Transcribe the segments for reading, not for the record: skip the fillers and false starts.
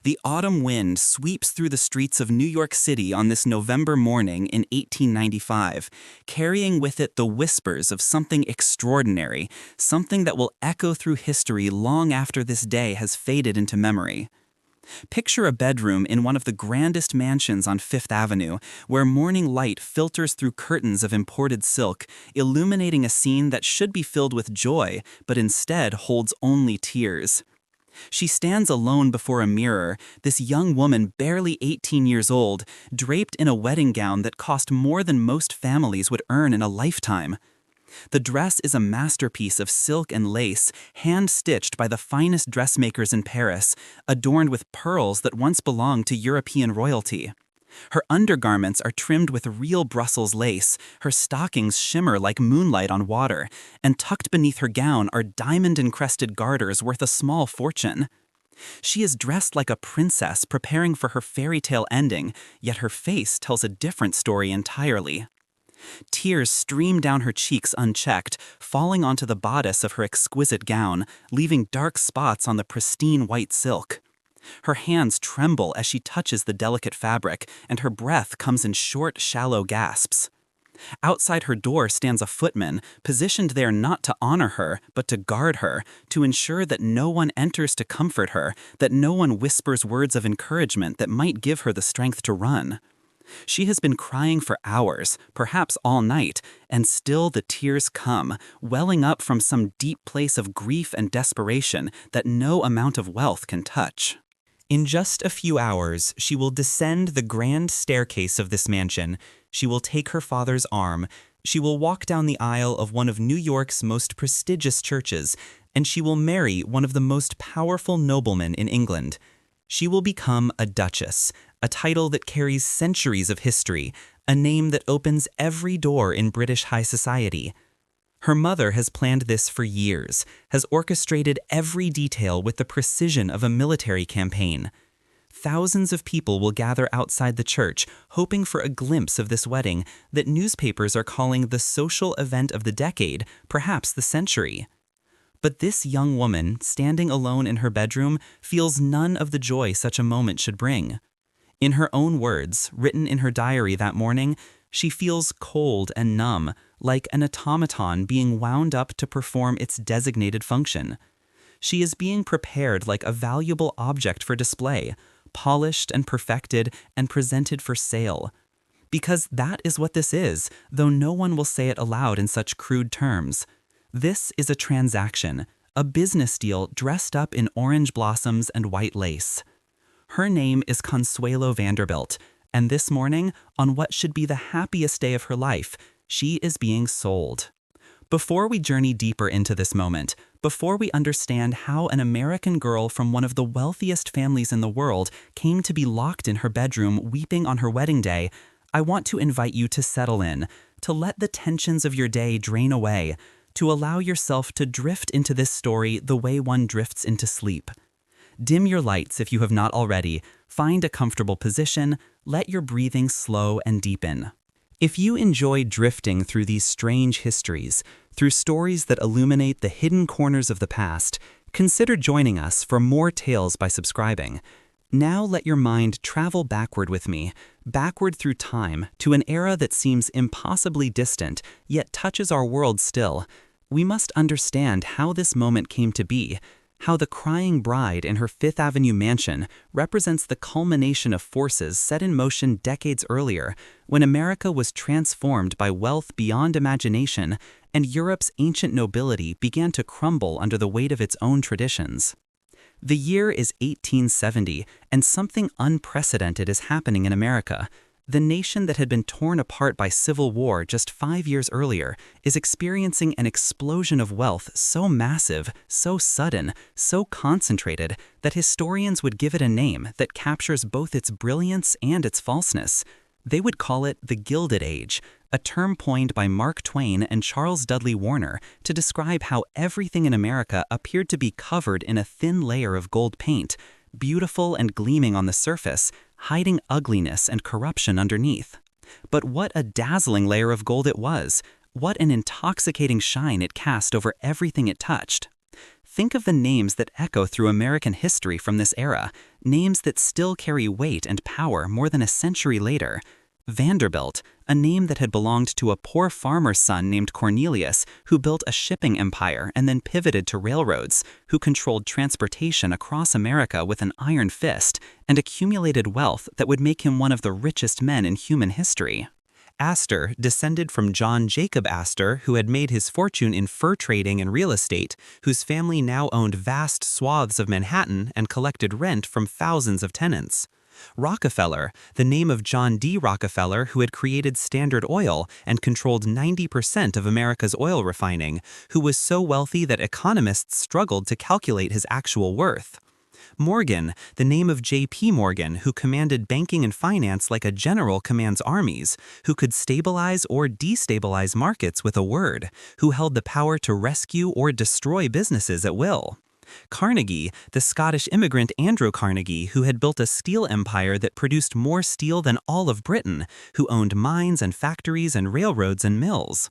The autumn wind sweeps through the streets of New York City on this November morning in 1895, carrying with it the whispers of something extraordinary, something that will echo through history long after this day has faded into memory. Picture a bedroom in one of the grandest mansions on Fifth Avenue, where morning light filters through curtains of imported silk, illuminating a scene that should be filled with joy, but instead holds only tears. She stands alone before a mirror, this young woman barely 18 years old, draped in a wedding gown that cost more than most families would earn in a lifetime. The dress is a masterpiece of silk and lace, hand-stitched by the finest dressmakers in Paris, adorned with pearls that once belonged to European royalty. Her undergarments are trimmed with real Brussels lace, her stockings shimmer like moonlight on water, and tucked beneath her gown are diamond-encrusted garters worth a small fortune. She is dressed like a princess preparing for her fairy tale ending, yet her face tells a different story entirely. Tears stream down her cheeks unchecked, falling onto the bodice of her exquisite gown, leaving dark spots on the pristine white silk. Her hands tremble as she touches the delicate fabric, and her breath comes in short, shallow gasps. Outside her door stands a footman, positioned there not to honor her, but to guard her, to ensure that no one enters to comfort her, that no one whispers words of encouragement that might give her the strength to run. She has been crying for hours, perhaps all night, and still the tears come, welling up from some deep place of grief and desperation that no amount of wealth can touch. In just a few hours, she will descend the grand staircase of this mansion. She will take her father's arm. She will walk down the aisle of one of New York's most prestigious churches, and she will marry one of the most powerful noblemen in England. She will become a duchess, a title that carries centuries of history, a name that opens every door in British high society. Her mother has planned this for years, has orchestrated every detail with the precision of a military campaign. Thousands of people will gather outside the church, hoping for a glimpse of this wedding that newspapers are calling the social event of the decade, perhaps the century. But this young woman, standing alone in her bedroom, feels none of the joy such a moment should bring. In her own words, written in her diary that morning, she feels cold and numb, like an automaton being wound up to perform its designated function. She is being prepared like a valuable object for display, polished and perfected and presented for sale. Because that is what this is, though no one will say it aloud in such crude terms. This is a transaction, a business deal dressed up in orange blossoms and white lace. Her name is Consuelo Vanderbilt, and this morning, on what should be the happiest day of her life, she is being sold. Before we journey deeper into this moment, before we understand how an American girl from one of the wealthiest families in the world came to be locked in her bedroom weeping on her wedding day, I want to invite you to settle in, to let the tensions of your day drain away, to allow yourself to drift into this story the way one drifts into sleep. Dim your lights if you have not already, find a comfortable position, let your breathing slow and deepen. If you enjoy drifting through these strange histories, through stories that illuminate the hidden corners of the past, consider joining us for more tales by subscribing. Now let your mind travel backward with me, backward through time, to an era that seems impossibly distant, yet touches our world still. We must understand how this moment came to be, how the crying bride in her Fifth Avenue mansion represents the culmination of forces set in motion decades earlier, when America was transformed by wealth beyond imagination and Europe's ancient nobility began to crumble under the weight of its own traditions. The year is 1870, and something unprecedented is happening in America. The nation that had been torn apart by civil war just 5 years earlier is experiencing an explosion of wealth so massive, so sudden, so concentrated that historians would give it a name that captures both its brilliance and its falseness. They would call it the Gilded Age, a term coined by Mark Twain and Charles Dudley Warner to describe how everything in America appeared to be covered in a thin layer of gold paint, beautiful and gleaming on the surface, hiding ugliness and corruption underneath. But what a dazzling layer of gold it was! What an intoxicating shine it cast over everything it touched! Think of the names that echo through American history from this era, names that still carry weight and power more than a century later. Vanderbilt, a name that had belonged to a poor farmer's son named Cornelius, who built a shipping empire and then pivoted to railroads, who controlled transportation across America with an iron fist and accumulated wealth that would make him one of the richest men in human history. Astor descended from John Jacob Astor, who had made his fortune in fur trading and real estate, whose family now owned vast swaths of Manhattan and collected rent from thousands of tenants. Rockefeller, the name of John D. Rockefeller, who had created Standard Oil and controlled 90% of America's oil refining, who was so wealthy that economists struggled to calculate his actual worth. Morgan, the name of J.P. Morgan, who commanded banking and finance like a general commands armies, who could stabilize or destabilize markets with a word, who held the power to rescue or destroy businesses at will. Carnegie, the Scottish immigrant Andrew Carnegie, who had built a steel empire that produced more steel than all of Britain, who owned mines and factories and railroads and mills.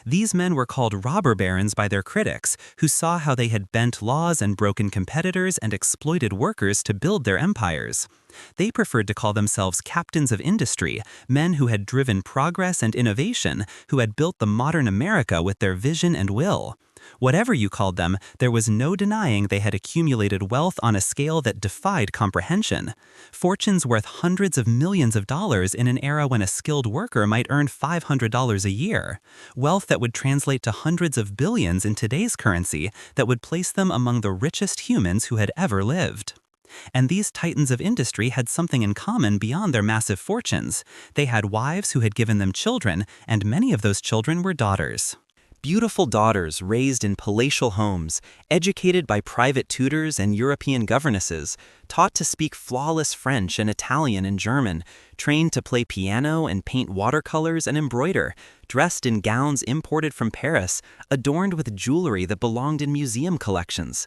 These men were called robber barons by their critics, who saw how they had bent laws and broken competitors and exploited workers to build their empires. They preferred to call themselves captains of industry, men who had driven progress and innovation, who had built the modern America with their vision and will. Whatever you called them, there was no denying they had accumulated wealth on a scale that defied comprehension. Fortunes worth hundreds of millions of dollars in an era when a skilled worker might earn $500 a year. Wealth that would translate to hundreds of billions in today's currency that would place them among the richest humans who had ever lived. And these titans of industry had something in common beyond their massive fortunes. They had wives who had given them children, and many of those children were daughters. Beautiful daughters raised in palatial homes, educated by private tutors and European governesses, taught to speak flawless French and Italian and German, trained to play piano and paint watercolors and embroider, dressed in gowns imported from Paris, adorned with jewelry that belonged in museum collections.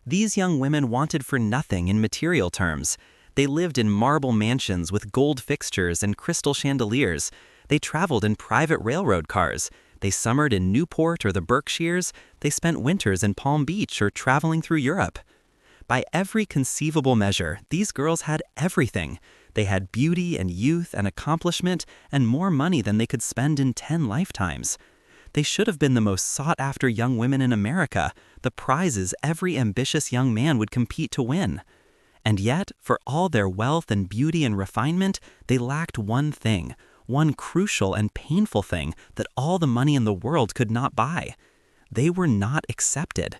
These young women wanted for nothing in material terms. They lived in marble mansions with gold fixtures and crystal chandeliers. They traveled in private railroad cars. They summered in Newport or the Berkshires. They spent winters in Palm Beach or traveling through Europe. By every conceivable measure, these girls had everything. They had beauty and youth and accomplishment and more money than they could spend in 10 lifetimes. They should have been the most sought-after young women in America, the prizes every ambitious young man would compete to win. And yet, for all their wealth and beauty and refinement, they lacked one thing. One crucial and painful thing that all the money in the world could not buy. They were not accepted.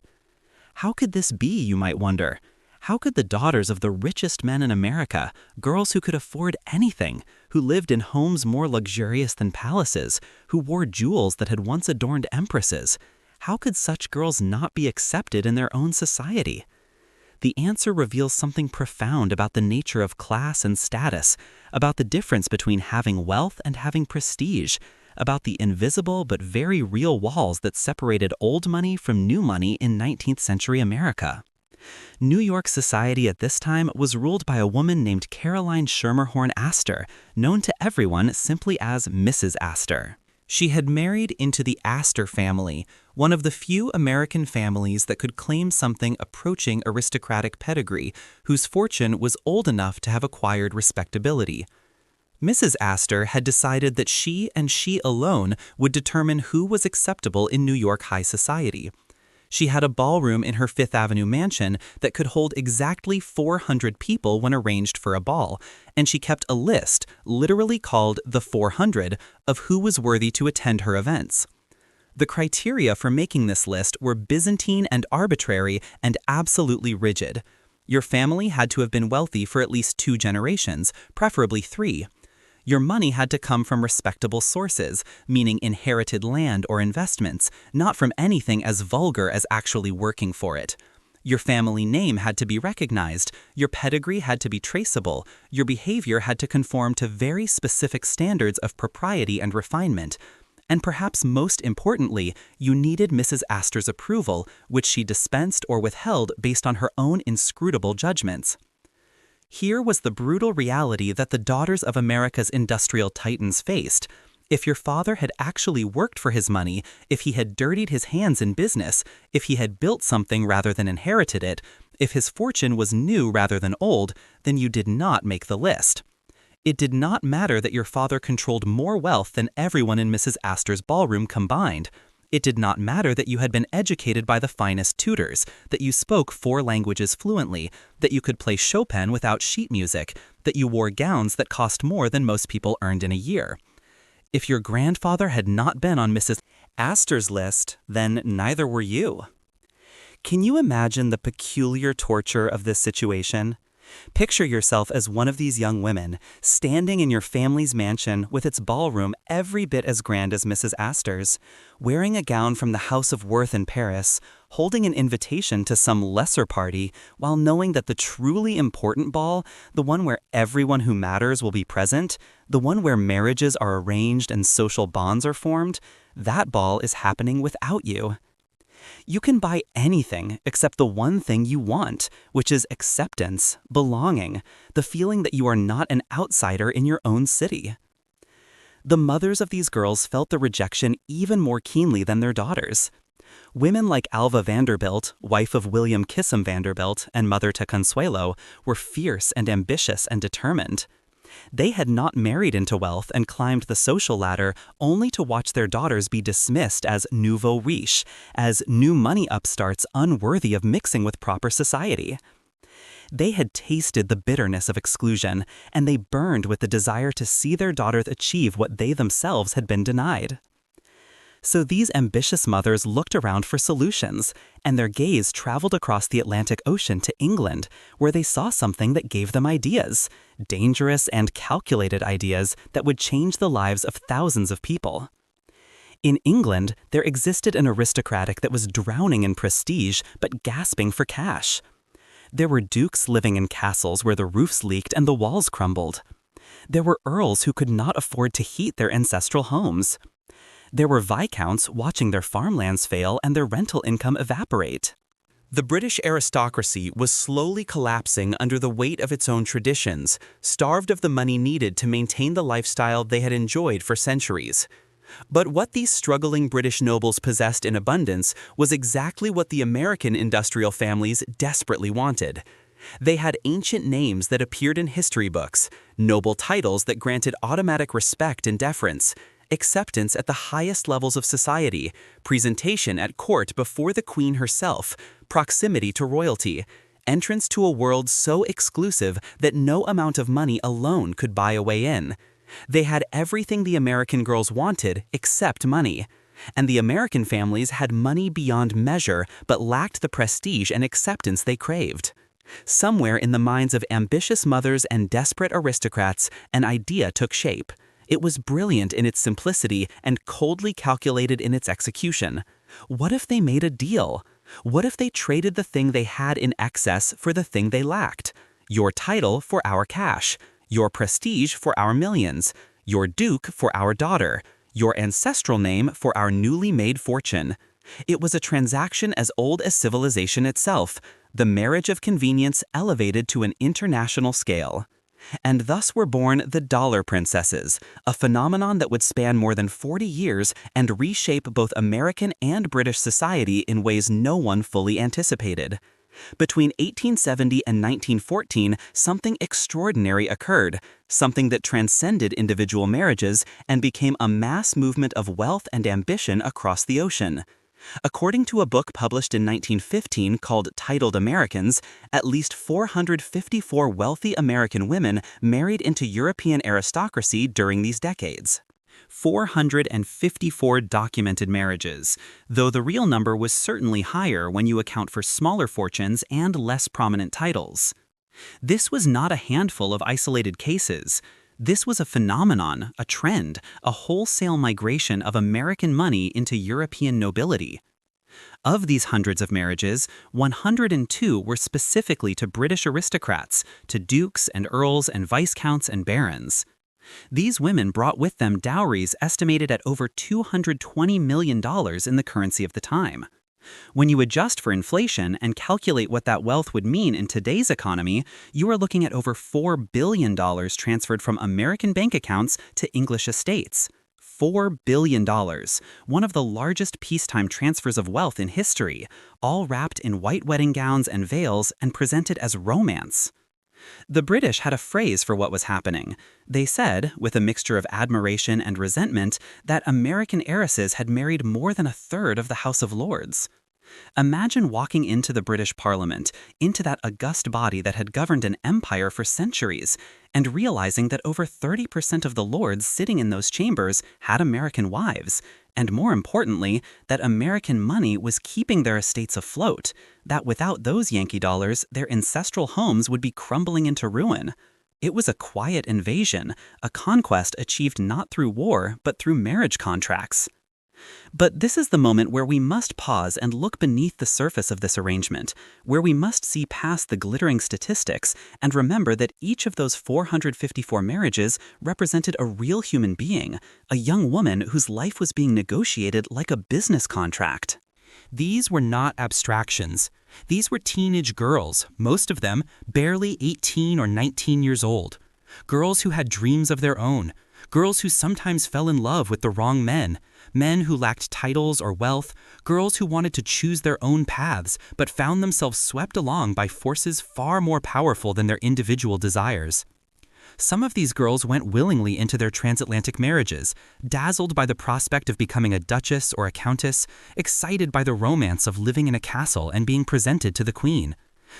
How could this be, you might wonder? How could the daughters of the richest men in America, girls who could afford anything, who lived in homes more luxurious than palaces, who wore jewels that had once adorned empresses, how could such girls not be accepted in their own society? The answer reveals something profound about the nature of class and status, about the difference between having wealth and having prestige, about the invisible but very real walls that separated old money from new money in 19th century America. New York society at this time was ruled by a woman named Caroline Schermerhorn Astor, known to everyone simply as Mrs. Astor. She had married into the Astor family, one of the few American families that could claim something approaching aristocratic pedigree, whose fortune was old enough to have acquired respectability. Mrs. Astor had decided that she and she alone would determine who was acceptable in New York high society. She had a ballroom in her Fifth Avenue mansion that could hold exactly 400 people when arranged for a ball, and she kept a list, literally called the 400, of who was worthy to attend her events. The criteria for making this list were Byzantine and arbitrary and absolutely rigid. Your family had to have been wealthy for at least 2 generations, preferably 3. Your money had to come from respectable sources, meaning inherited land or investments, not from anything as vulgar as actually working for it. Your family name had to be recognized, your pedigree had to be traceable, your behavior had to conform to very specific standards of propriety and refinement. And perhaps most importantly, you needed Mrs. Astor's approval, which she dispensed or withheld based on her own inscrutable judgments. Here was the brutal reality that the daughters of America's industrial titans faced. If your father had actually worked for his money, if he had dirtied his hands in business, if he had built something rather than inherited it, if his fortune was new rather than old, then you did not make the list. It did not matter that your father controlled more wealth than everyone in Mrs. Astor's ballroom combined. It did not matter that you had been educated by the finest tutors, that you spoke 4 languages fluently, that you could play Chopin without sheet music, that you wore gowns that cost more than most people earned in a year. If your grandfather had not been on Mrs. Astor's list, then neither were you. Can you imagine the peculiar torture of this situation? Picture yourself as one of these young women, standing in your family's mansion with its ballroom every bit as grand as Mrs. Astor's, wearing a gown from the House of Worth in Paris, holding an invitation to some lesser party, while knowing that the truly important ball, the one where everyone who matters will be present, the one where marriages are arranged and social bonds are formed, that ball is happening without you. You can buy anything except the one thing you want, which is acceptance, belonging, the feeling that you are not an outsider in your own city. The mothers of these girls felt the rejection even more keenly than their daughters. Women like Alva Vanderbilt, wife of William Kissam Vanderbilt and mother to Consuelo, were fierce and ambitious and determined. They had not married into wealth and climbed the social ladder only to watch their daughters be dismissed as nouveau riche, as new money upstarts unworthy of mixing with proper society. They had tasted the bitterness of exclusion, and they burned with the desire to see their daughters achieve what they themselves had been denied. So these ambitious mothers looked around for solutions, and their gaze traveled across the Atlantic Ocean to England, where they saw something that gave them ideas, dangerous and calculated ideas that would change the lives of thousands of people. In England, there existed an aristocratic that was drowning in prestige but gasping for cash. There were dukes living in castles where the roofs leaked and the walls crumbled. There were earls who could not afford to heat their ancestral homes. There were viscounts watching their farmlands fail and their rental income evaporate. The British aristocracy was slowly collapsing under the weight of its own traditions, starved of the money needed to maintain the lifestyle they had enjoyed for centuries. But what these struggling British nobles possessed in abundance was exactly what the American industrial families desperately wanted. They had ancient names that appeared in history books, noble titles that granted automatic respect and deference, acceptance at the highest levels of society, presentation at court before the Queen herself, proximity to royalty, entrance to a world so exclusive that no amount of money alone could buy a way in. They had everything the American girls wanted except money. And the American families had money beyond measure but lacked the prestige and acceptance they craved. Somewhere in the minds of ambitious mothers and desperate aristocrats, an idea took shape. It was brilliant in its simplicity and coldly calculated in its execution. What if they made a deal? What if they traded the thing they had in excess for the thing they lacked? Your title for our cash, your prestige for our millions, your duke for our daughter, your ancestral name for our newly made fortune. It was a transaction as old as civilization itself, the marriage of convenience elevated to an international scale. And thus were born the dollar princesses, a phenomenon that would span more than 40 years and reshape both American and British society in ways no one fully anticipated. Between 1870 and 1914, something extraordinary occurred, something that transcended individual marriages and became a mass movement of wealth and ambition across the ocean. According to a book published in 1915 called Titled Americans, at least 454 wealthy American women married into European aristocracy during these decades. 454 documented marriages, though the real number was certainly higher when you account for smaller fortunes and less prominent titles. This was not a handful of isolated cases. This was a phenomenon, a trend, a wholesale migration of American money into European nobility. Of these hundreds of marriages, 102 were specifically to British aristocrats, to dukes and earls and viscounts and barons. These women brought with them dowries estimated at over $220 million in the currency of the time. When you adjust for inflation and calculate what that wealth would mean in today's economy, you are looking at over $4 billion transferred from American bank accounts to English estates. $4 billion, one of the largest peacetime transfers of wealth in history, all wrapped in white wedding gowns and veils and presented as romance. The British had a phrase for what was happening. They said, with a mixture of admiration and resentment, that American heiresses had married more than a third of the House of Lords. Imagine walking into the British Parliament, into that august body that had governed an empire for centuries, and realizing that over 30% of the lords sitting in those chambers had American wives, and more importantly, that American money was keeping their estates afloat, that without those Yankee dollars, their ancestral homes would be crumbling into ruin. It was a quiet invasion, a conquest achieved not through war, but through marriage contracts. But this is the moment where we must pause and look beneath the surface of this arrangement, where we must see past the glittering statistics and remember that each of those 454 marriages represented a real human being, a young woman whose life was being negotiated like a business contract. These were not abstractions. These were teenage girls, most of them barely 18 or 19 years old. Girls who had dreams of their own. Girls who sometimes fell in love with the wrong men. Men who lacked titles or wealth. Girls who wanted to choose their own paths, but found themselves swept along by forces far more powerful than their individual desires. Some of these girls went willingly into their transatlantic marriages, dazzled by the prospect of becoming a duchess or a countess, excited by the romance of living in a castle and being presented to the queen.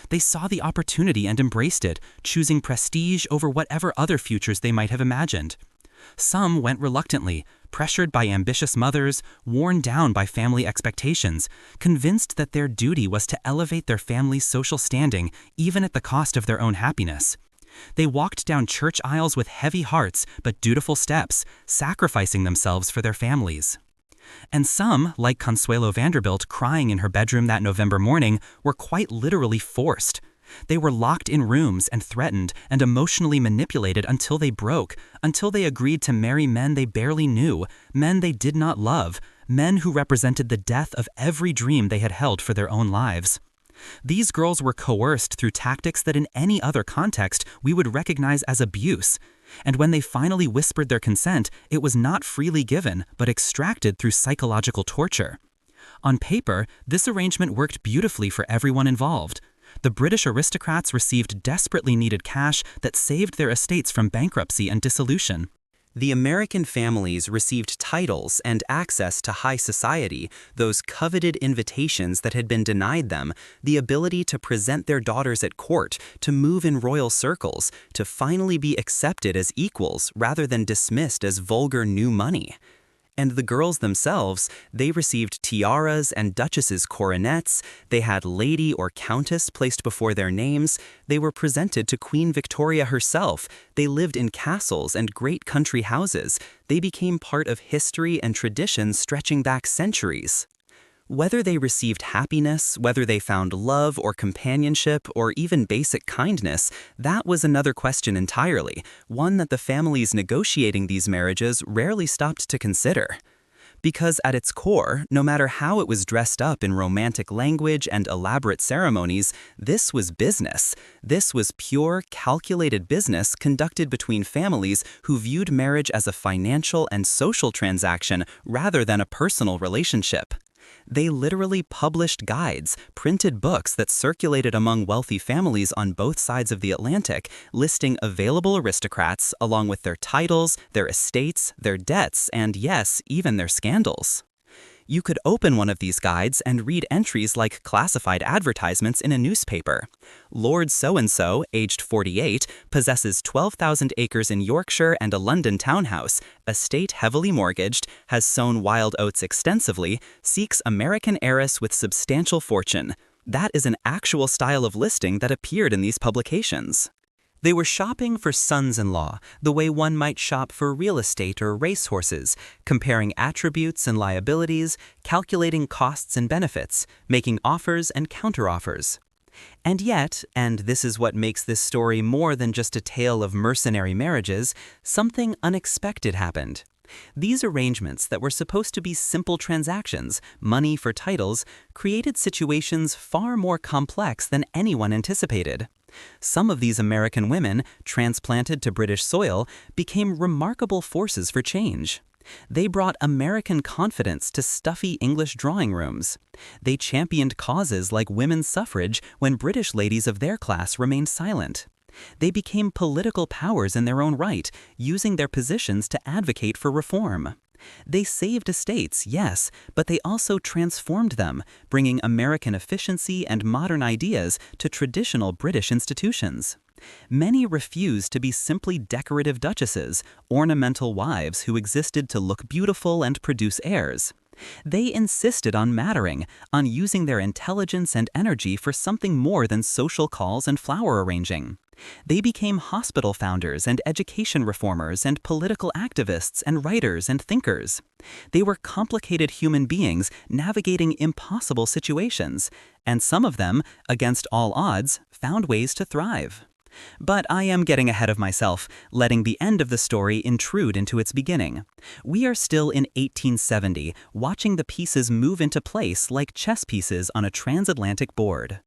They saw the opportunity and embraced it, choosing prestige over whatever other futures they might have imagined. Some went reluctantly, pressured by ambitious mothers, worn down by family expectations, convinced that their duty was to elevate their family's social standing even at the cost of their own happiness. They walked down church aisles with heavy hearts but dutiful steps, sacrificing themselves for their families. And some, like Consuelo Vanderbilt crying in her bedroom that November morning, were quite literally forced. They were locked in rooms and threatened and emotionally manipulated until they broke, until they agreed to marry men they barely knew, men they did not love, men who represented the death of every dream they had held for their own lives. These girls were coerced through tactics that in any other context we would recognize as abuse. And when they finally whispered their consent, it was not freely given, but extracted through psychological torture. On paper, this arrangement worked beautifully for everyone involved. The British aristocrats received desperately needed cash that saved their estates from bankruptcy and dissolution. The American families received titles and access to high society, those coveted invitations that had been denied them, the ability to present their daughters at court, to move in royal circles, to finally be accepted as equals rather than dismissed as vulgar new money. And the girls themselves, they received tiaras and duchesses' coronets, they had lady or countess placed before their names, they were presented to Queen Victoria herself, they lived in castles and great country houses, they became part of history and tradition stretching back centuries. Whether they received happiness, whether they found love or companionship, or even basic kindness, that was another question entirely, one that the families negotiating these marriages rarely stopped to consider. Because at its core, no matter how it was dressed up in romantic language and elaborate ceremonies, this was business. This was pure, calculated business conducted between families who viewed marriage as a financial and social transaction rather than a personal relationship. They literally published guides, printed books that circulated among wealthy families on both sides of the Atlantic, listing available aristocrats along with their titles, their estates, their debts, and yes, even their scandals. You could open one of these guides and read entries like classified advertisements in a newspaper. Lord so-and-so, aged 48, possesses 12,000 acres in Yorkshire and a London townhouse, estate heavily mortgaged, has sown wild oats extensively, seeks American heiress with substantial fortune. That is an actual style of listing that appeared in these publications. They were shopping for sons-in-law, the way one might shop for real estate or racehorses, comparing attributes and liabilities, calculating costs and benefits, making offers and counteroffers. And yet, and this is what makes this story more than just a tale of mercenary marriages, something unexpected happened. These arrangements that were supposed to be simple transactions, money for titles, created situations far more complex than anyone anticipated. Some of these American women, transplanted to British soil, became remarkable forces for change. They brought American confidence to stuffy English drawing rooms. They championed causes like women's suffrage when British ladies of their class remained silent. They became political powers in their own right, using their positions to advocate for reform. They saved estates, yes, but they also transformed them, bringing American efficiency and modern ideas to traditional British institutions. Many refused to be simply decorative duchesses, ornamental wives who existed to look beautiful and produce heirs. They insisted on mattering, on using their intelligence and energy for something more than social calls and flower arranging. They became hospital founders and education reformers and political activists and writers and thinkers. They were complicated human beings navigating impossible situations, and some of them, against all odds, found ways to thrive. But I am getting ahead of myself, letting the end of the story intrude into its beginning. We are still in 1870, watching the pieces move into place like chess pieces on a transatlantic board.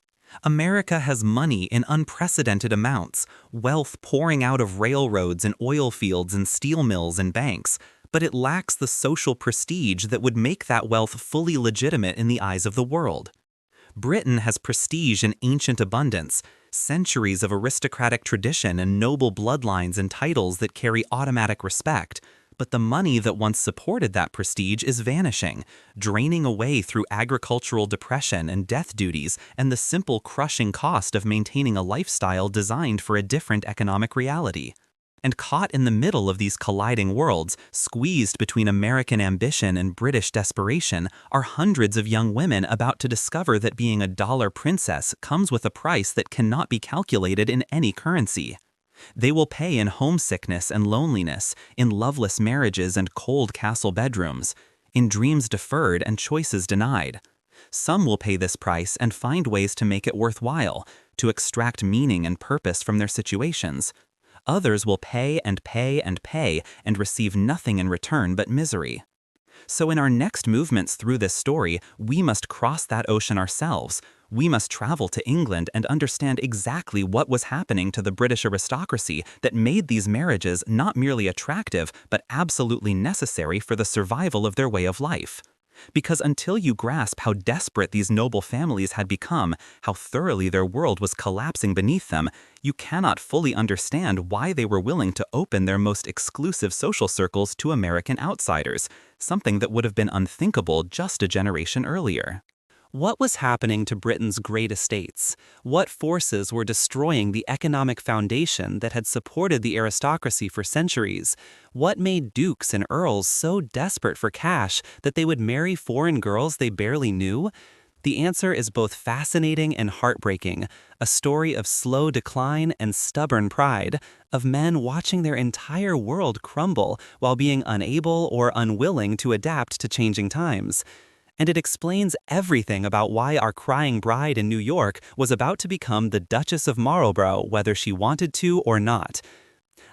America has money in unprecedented amounts, wealth pouring out of railroads and oil fields and steel mills and banks, but it lacks the social prestige that would make that wealth fully legitimate in the eyes of the world. Britain has prestige in ancient abundance, centuries of aristocratic tradition and noble bloodlines and titles that carry automatic respect, but the money that once supported that prestige is vanishing, draining away through agricultural depression and death duties and the simple crushing cost of maintaining a lifestyle designed for a different economic reality. And caught in the middle of these colliding worlds, squeezed between American ambition and British desperation, are hundreds of young women about to discover that being a dollar princess comes with a price that cannot be calculated in any currency. They will pay in homesickness and loneliness, in loveless marriages and cold castle bedrooms, in dreams deferred and choices denied. Some will pay this price and find ways to make it worthwhile, to extract meaning and purpose from their situations. Others will pay and pay and pay and receive nothing in return but misery. So in our next movements through this story, we must cross that ocean ourselves. We must travel to England and understand exactly what was happening to the British aristocracy that made these marriages not merely attractive, but absolutely necessary for the survival of their way of life. Because until you grasp how desperate these noble families had become, how thoroughly their world was collapsing beneath them, you cannot fully understand why they were willing to open their most exclusive social circles to American outsiders, something that would have been unthinkable just a generation earlier. What was happening to Britain's great estates? What forces were destroying the economic foundation that had supported the aristocracy for centuries? What made dukes and earls so desperate for cash that they would marry foreign girls they barely knew? The answer is both fascinating and heartbreaking, a story of slow decline and stubborn pride, of men watching their entire world crumble while being unable or unwilling to adapt to changing times. And it explains everything about why our crying bride in New York was about to become the Duchess of Marlborough whether she wanted to or not.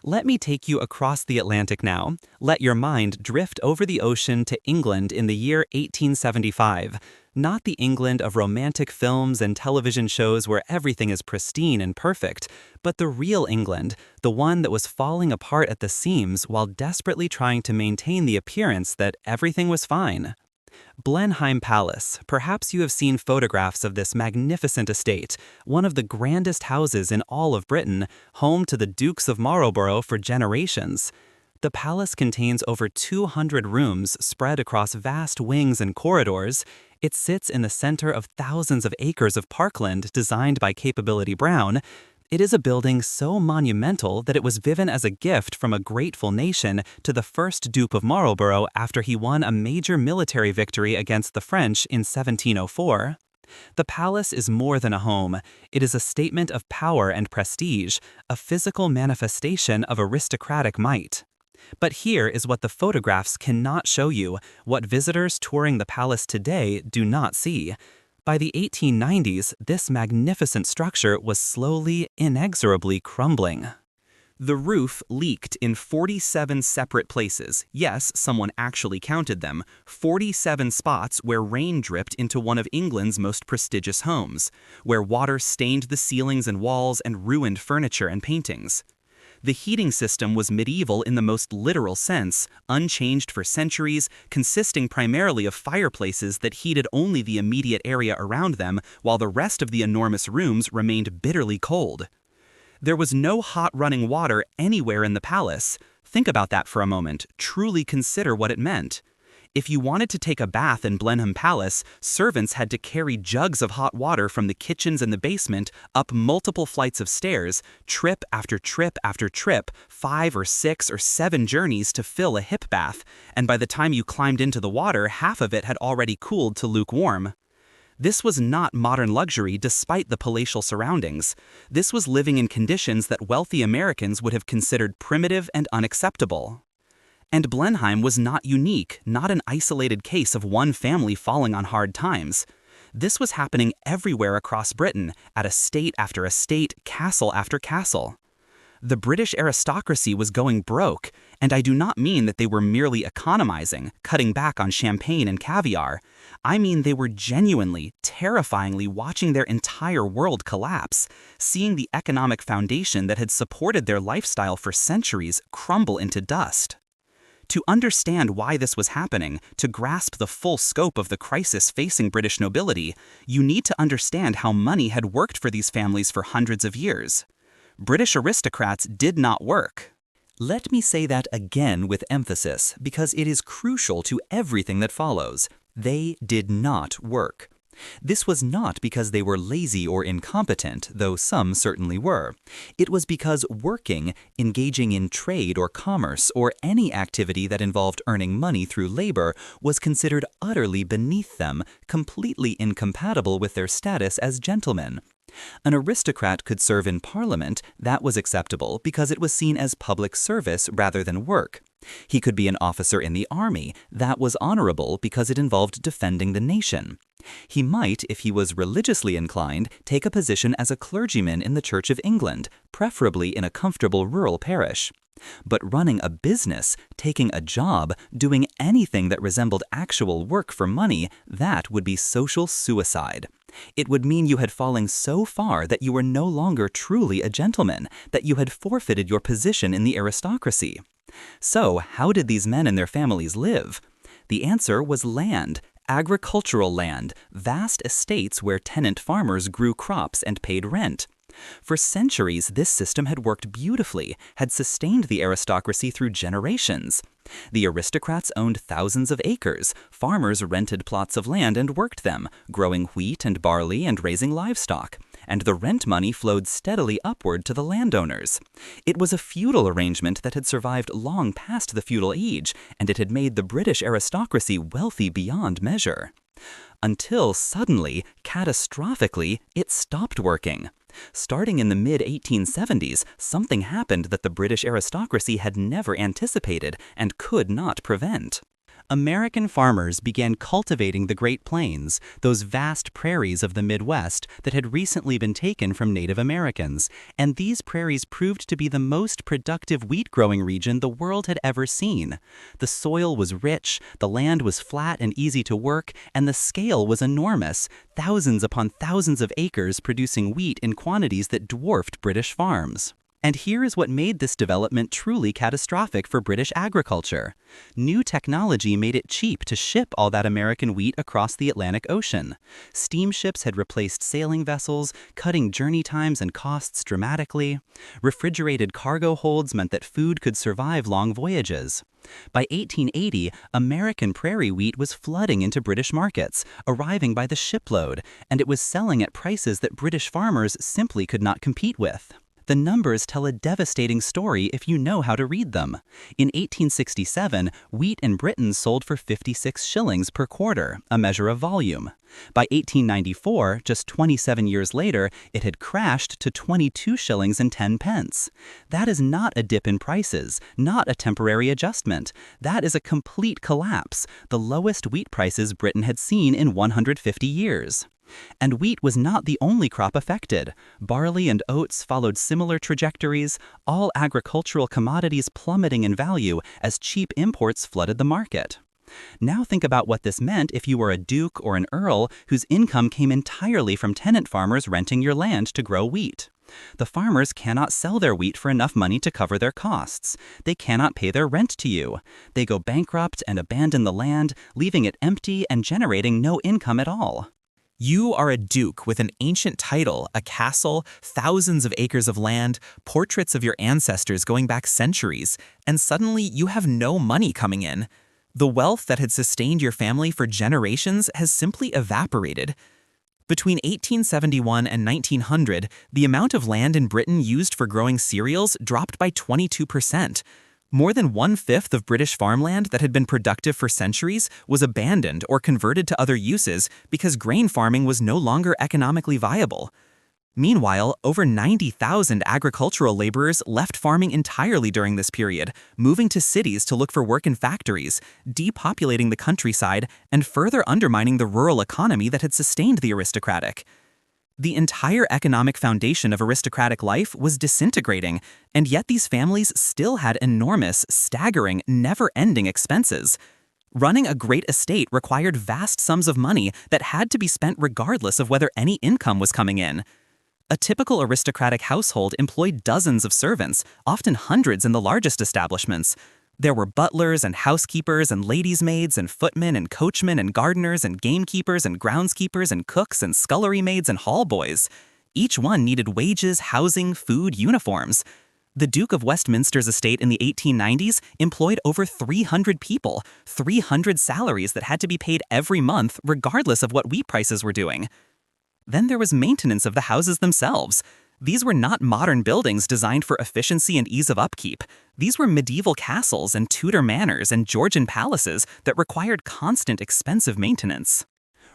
Let me take you across the Atlantic now. Let your mind drift over the ocean to England in the year 1875. Not the England of romantic films and television shows where everything is pristine and perfect, but the real England, the one that was falling apart at the seams while desperately trying to maintain the appearance that everything was fine. Blenheim Palace. Perhaps you have seen photographs of this magnificent estate, one of the grandest houses in all of Britain, home to the Dukes of Marlborough for generations. The palace contains over 200 rooms spread across vast wings and corridors. It sits in the center of thousands of acres of parkland designed by Capability Brown. It is a building so monumental that it was given as a gift from a grateful nation to the first Duke of Marlborough after he won a major military victory against the French in 1704. The palace is more than a home. It is a statement of power and prestige, a physical manifestation of aristocratic might. But here is what the photographs cannot show you, what visitors touring the palace today do not see. By the 1890s, this magnificent structure was slowly, inexorably crumbling. The roof leaked in 47 separate places. Yes, someone actually counted them. 47 spots where rain dripped into one of England's most prestigious homes, where water stained the ceilings and walls and ruined furniture and paintings. The heating system was medieval in the most literal sense, unchanged for centuries, consisting primarily of fireplaces that heated only the immediate area around them, while the rest of the enormous rooms remained bitterly cold. There was no hot running water anywhere in the palace. Think about that for a moment. Truly consider what it meant. If you wanted to take a bath in Blenheim Palace, servants had to carry jugs of hot water from the kitchens and the basement up multiple flights of stairs, trip after trip after trip, 5 or 6 or 7 journeys to fill a hip bath, and by the time you climbed into the water, half of it had already cooled to lukewarm. This was not modern luxury despite the palatial surroundings. This was living in conditions that wealthy Americans would have considered primitive and unacceptable. And Blenheim was not unique, not an isolated case of one family falling on hard times. This was happening everywhere across Britain, at estate after estate, castle after castle. The British aristocracy was going broke, and I do not mean that they were merely economizing, cutting back on champagne and caviar. I mean they were genuinely, terrifyingly watching their entire world collapse, seeing the economic foundation that had supported their lifestyle for centuries crumble into dust. To understand why this was happening, to grasp the full scope of the crisis facing British nobility, you need to understand how money had worked for these families for hundreds of years. British aristocrats did not work. Let me say that again with emphasis, because it is crucial to everything that follows. They did not work. This was not because they were lazy or incompetent, though some certainly were. It was because working, engaging in trade or commerce, or any activity that involved earning money through labor was considered utterly beneath them, completely incompatible with their status as gentlemen. An aristocrat could serve in Parliament, that was acceptable because it was seen as public service rather than work. He could be an officer in the army, that was honorable because it involved defending the nation. He might, if he was religiously inclined, take a position as a clergyman in the Church of England, preferably in a comfortable rural parish. But running a business, taking a job, doing anything that resembled actual work for money, that would be social suicide. It would mean you had fallen so far that you were no longer truly a gentleman, that you had forfeited your position in the aristocracy. So, how did these men and their families live? The answer was land, agricultural land, vast estates where tenant farmers grew crops and paid rent. For centuries, this system had worked beautifully, had sustained the aristocracy through generations. The aristocrats owned thousands of acres, farmers rented plots of land and worked them, growing wheat and barley and raising livestock, and the rent money flowed steadily upward to the landowners. It was a feudal arrangement that had survived long past the feudal age, and it had made the British aristocracy wealthy beyond measure. Until suddenly, catastrophically, it stopped working. Starting in the mid-1870s, something happened that the British aristocracy had never anticipated and could not prevent. American farmers began cultivating the Great Plains, those vast prairies of the Midwest that had recently been taken from Native Americans, and these prairies proved to be the most productive wheat-growing region the world had ever seen. The soil was rich, the land was flat and easy to work, and the scale was enormous, thousands upon thousands of acres producing wheat in quantities that dwarfed British farms. And here is what made this development truly catastrophic for British agriculture. New technology made it cheap to ship all that American wheat across the Atlantic Ocean. Steamships had replaced sailing vessels, cutting journey times and costs dramatically. Refrigerated cargo holds meant that food could survive long voyages. By 1880, American prairie wheat was flooding into British markets, arriving by the shipload, and it was selling at prices that British farmers simply could not compete with. The numbers tell a devastating story if you know how to read them. In 1867, wheat in Britain sold for 56 shillings per quarter, a measure of volume. By 1894, just 27 years later, it had crashed to 22 shillings and 10 pence. That is not a dip in prices, not a temporary adjustment. That is a complete collapse, the lowest wheat prices Britain had seen in 150 years. And wheat was not the only crop affected. Barley and oats followed similar trajectories, all agricultural commodities plummeting in value as cheap imports flooded the market. Now think about what this meant if you were a duke or an earl whose income came entirely from tenant farmers renting your land to grow wheat. The farmers cannot sell their wheat for enough money to cover their costs. They cannot pay their rent to you. They go bankrupt and abandon the land, leaving it empty and generating no income at all. You are a duke with an ancient title, a castle, thousands of acres of land, portraits of your ancestors going back centuries, and suddenly you have no money coming in. The wealth that had sustained your family for generations has simply evaporated. Between 1871 and 1900, the amount of land in Britain used for growing cereals dropped by 22%. More than 1/5 of British farmland that had been productive for centuries was abandoned or converted to other uses because grain farming was no longer economically viable. Meanwhile, over 90,000 agricultural laborers left farming entirely during this period, moving to cities to look for work in factories, depopulating the countryside, and further undermining the rural economy that had sustained the aristocratic. The entire economic foundation of aristocratic life was disintegrating, and yet these families still had enormous, staggering, never-ending expenses. Running a great estate required vast sums of money that had to be spent regardless of whether any income was coming in. A typical aristocratic household employed dozens of servants, often hundreds in the largest establishments. There were butlers and housekeepers and ladies' maids and footmen and coachmen and gardeners and gamekeepers and groundskeepers and cooks and scullery maids and hall boys. Each one needed wages, housing, food, uniforms. The Duke of Westminster's estate in the 1890s employed over 300 people, 300 salaries that had to be paid every month regardless of what wheat prices were doing. Then there was maintenance of the houses themselves. These were not modern buildings designed for efficiency and ease of upkeep. These were medieval castles and Tudor manors and Georgian palaces that required constant, expensive maintenance.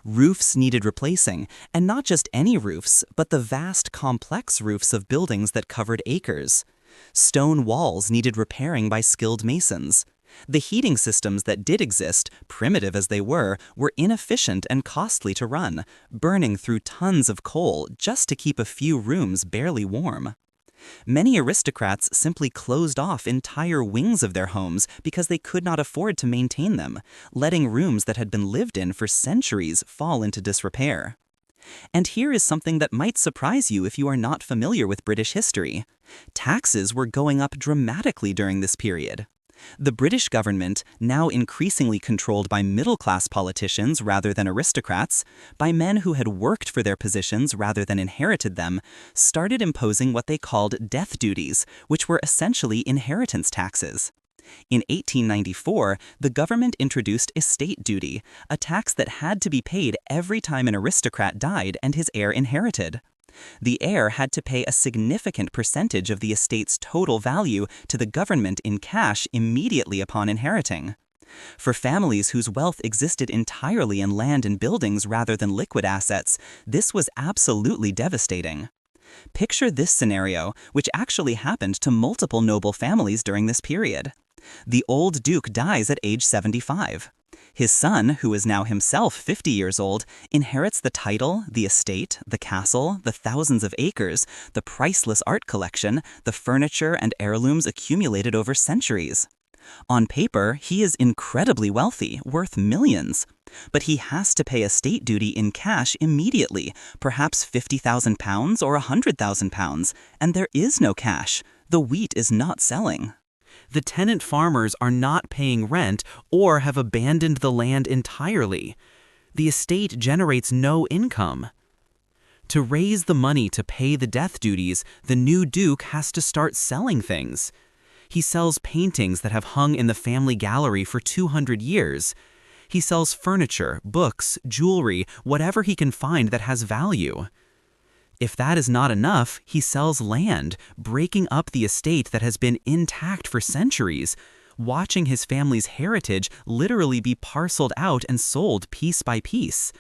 Roofs needed replacing, and not just any roofs, but the vast, complex roofs of buildings that covered acres. Stone walls needed repairing by skilled masons. The heating systems that did exist, primitive as they were inefficient and costly to run, burning through tons of coal just to keep a few rooms barely warm. Many aristocrats simply closed off entire wings of their homes because they could not afford to maintain them, letting rooms that had been lived in for centuries fall into disrepair. And here is something that might surprise you if you are not familiar with British history. Taxes were going up dramatically during this period. The British government, now increasingly controlled by middle-class politicians rather than aristocrats, by men who had worked for their positions rather than inherited them, started imposing what they called death duties, which were essentially inheritance taxes. In 1894, the government introduced estate duty, a tax that had to be paid every time an aristocrat died and his heir inherited. The heir had to pay a significant percentage of the estate's total value to the government in cash immediately upon inheriting. For families whose wealth existed entirely in land and buildings rather than liquid assets, this was absolutely devastating. Picture this scenario, which actually happened to multiple noble families during this period. The old duke dies at age 75. His son, who is now himself 50 years old, inherits the title, the estate, the castle, the thousands of acres, the priceless art collection, the furniture and heirlooms accumulated over centuries. On paper, he is incredibly wealthy, worth millions. But he has to pay estate duty in cash immediately, perhaps £50,000 or £100,000, and there is no cash. The wheat is not selling. The tenant farmers are not paying rent or have abandoned the land entirely. The estate generates no income. To raise the money to pay the death duties, the new duke has to start selling things. He sells paintings that have hung in the family gallery for 200 years. He sells furniture, books, jewelry, whatever he can find that has value. If that is not enough, he sells land, breaking up the estate that has been intact for centuries, watching his family's heritage literally be parceled out and sold piece by piece.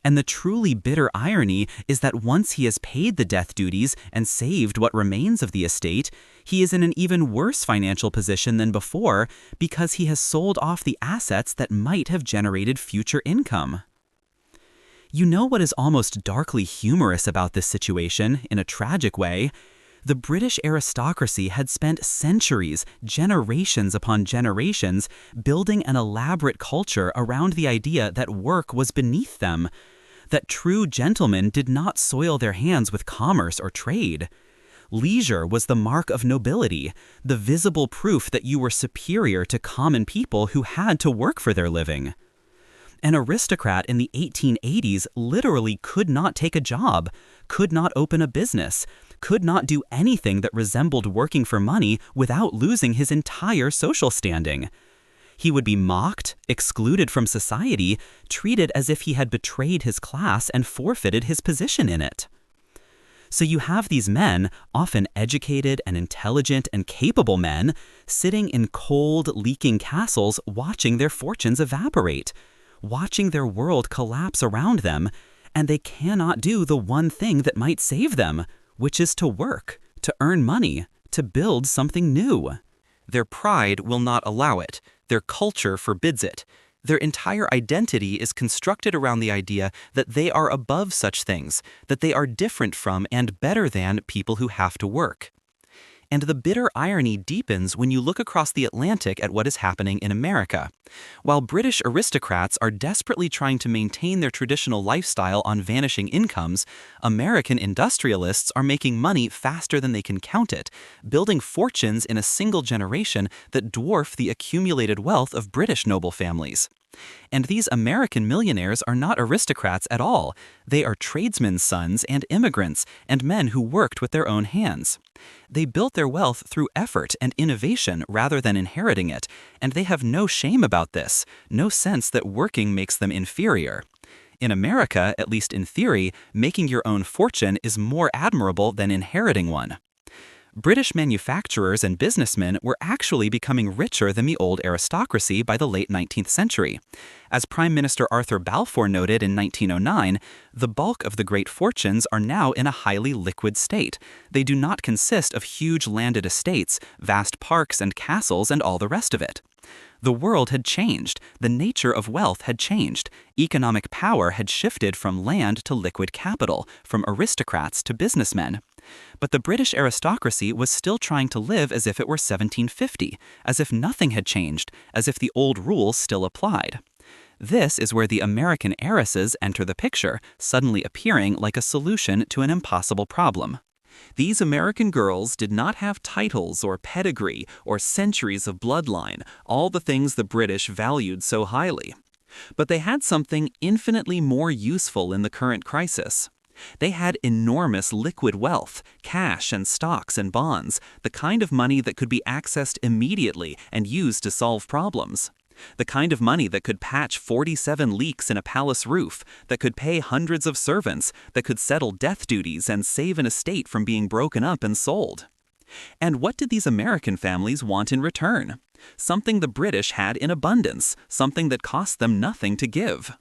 And the truly bitter irony is that once he has paid the death duties and saved what remains of the estate, he is in an even worse financial position than before because he has sold off the assets that might have generated future income. You know what is almost darkly humorous about this situation, in a tragic way? The British aristocracy had spent centuries, generations upon generations, building an elaborate culture around the idea that work was beneath them, that true gentlemen did not soil their hands with commerce or trade. Leisure was the mark of nobility, the visible proof that you were superior to common people who had to work for their living. An aristocrat in the 1880s literally could not take a job, could not open a business, could not do anything that resembled working for money without losing his entire social standing. He would be mocked, excluded from society, treated as if he had betrayed his class and forfeited his position in it. So you have these men, often educated and intelligent and capable men, sitting in cold, leaking castles watching their fortunes evaporate, watching their world collapse around them, and they cannot do the one thing that might save them, which is to work, to earn money, to build something new. Their pride will not allow it. Their culture forbids it. Their entire identity is constructed around the idea that they are above such things, that they are different from and better than people who have to work. And the bitter irony deepens when you look across the Atlantic at what is happening in America. While British aristocrats are desperately trying to maintain their traditional lifestyle on vanishing incomes, American industrialists are making money faster than they can count it, building fortunes in a single generation that dwarf the accumulated wealth of British noble families. And these American millionaires are not aristocrats at all. They are tradesmen's sons and immigrants and men who worked with their own hands. They built their wealth through effort and innovation rather than inheriting it, and they have no shame about this, no sense that working makes them inferior. In America, at least in theory, making your own fortune is more admirable than inheriting one. British manufacturers and businessmen were actually becoming richer than the old aristocracy by the late 19th century. As Prime Minister Arthur Balfour noted in 1909, the bulk of the great fortunes are now in a highly liquid state. They do not consist of huge landed estates, vast parks and castles and all the rest of it. The world had changed, the nature of wealth had changed, economic power had shifted from land to liquid capital, from aristocrats to businessmen. But the British aristocracy was still trying to live as if it were 1750, as if nothing had changed, as if the old rules still applied. This is where the American heiresses enter the picture, suddenly appearing like a solution to an impossible problem. These American girls did not have titles or pedigree or centuries of bloodline, all the things the British valued so highly. But they had something infinitely more useful in the current crisis. They had enormous liquid wealth, cash and stocks and bonds, the kind of money that could be accessed immediately and used to solve problems. The kind of money that could patch 47 leaks in a palace roof, that could pay hundreds of servants, that could settle death duties and save an estate from being broken up and sold. And what did these American families want in return? Something the British had in abundance, something that cost them nothing to give.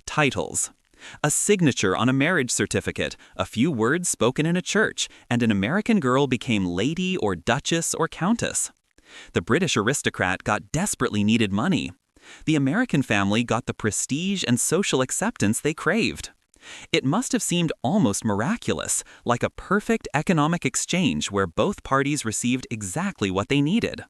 Titles. A signature on a marriage certificate, a few words spoken in a church, and an American girl became lady or duchess or countess. The British aristocrat got desperately needed money. The American family got the prestige and social acceptance they craved. It must have seemed almost miraculous, like a perfect economic exchange where both parties received exactly what they needed.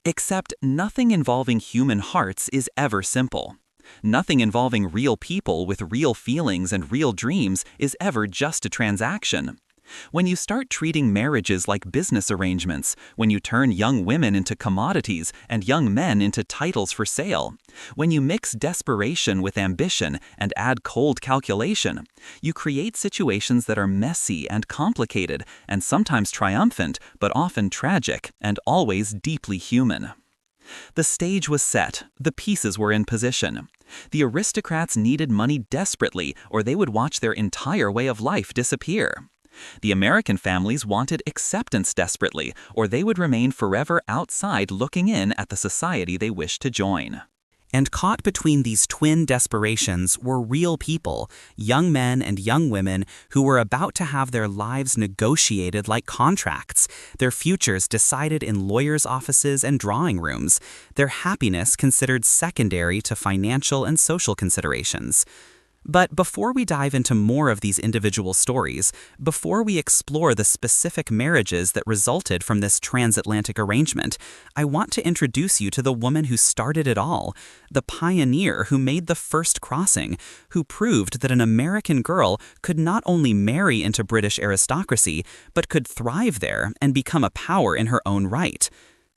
Except nothing involving human hearts is ever simple. Nothing involving real people with real feelings and real dreams is ever just a transaction. When you start treating marriages like business arrangements, when you turn young women into commodities and young men into titles for sale, when you mix desperation with ambition and add cold calculation, you create situations that are messy and complicated and sometimes triumphant, but often tragic and always deeply human. The stage was set, the pieces were in position. The aristocrats needed money desperately, or they would watch their entire way of life disappear. The American families wanted acceptance desperately, or they would remain forever outside looking in at the society they wished to join. And caught between these twin desperations were real people, young men and young women who were about to have their lives negotiated like contracts, their futures decided in lawyers' offices and drawing rooms, their happiness considered secondary to financial and social considerations. But before we dive into more of these individual stories, before we explore the specific marriages that resulted from this transatlantic arrangement, I want to introduce you to the woman who started it all, the pioneer who made the first crossing, who proved that an American girl could not only marry into British aristocracy, but could thrive there and become a power in her own right.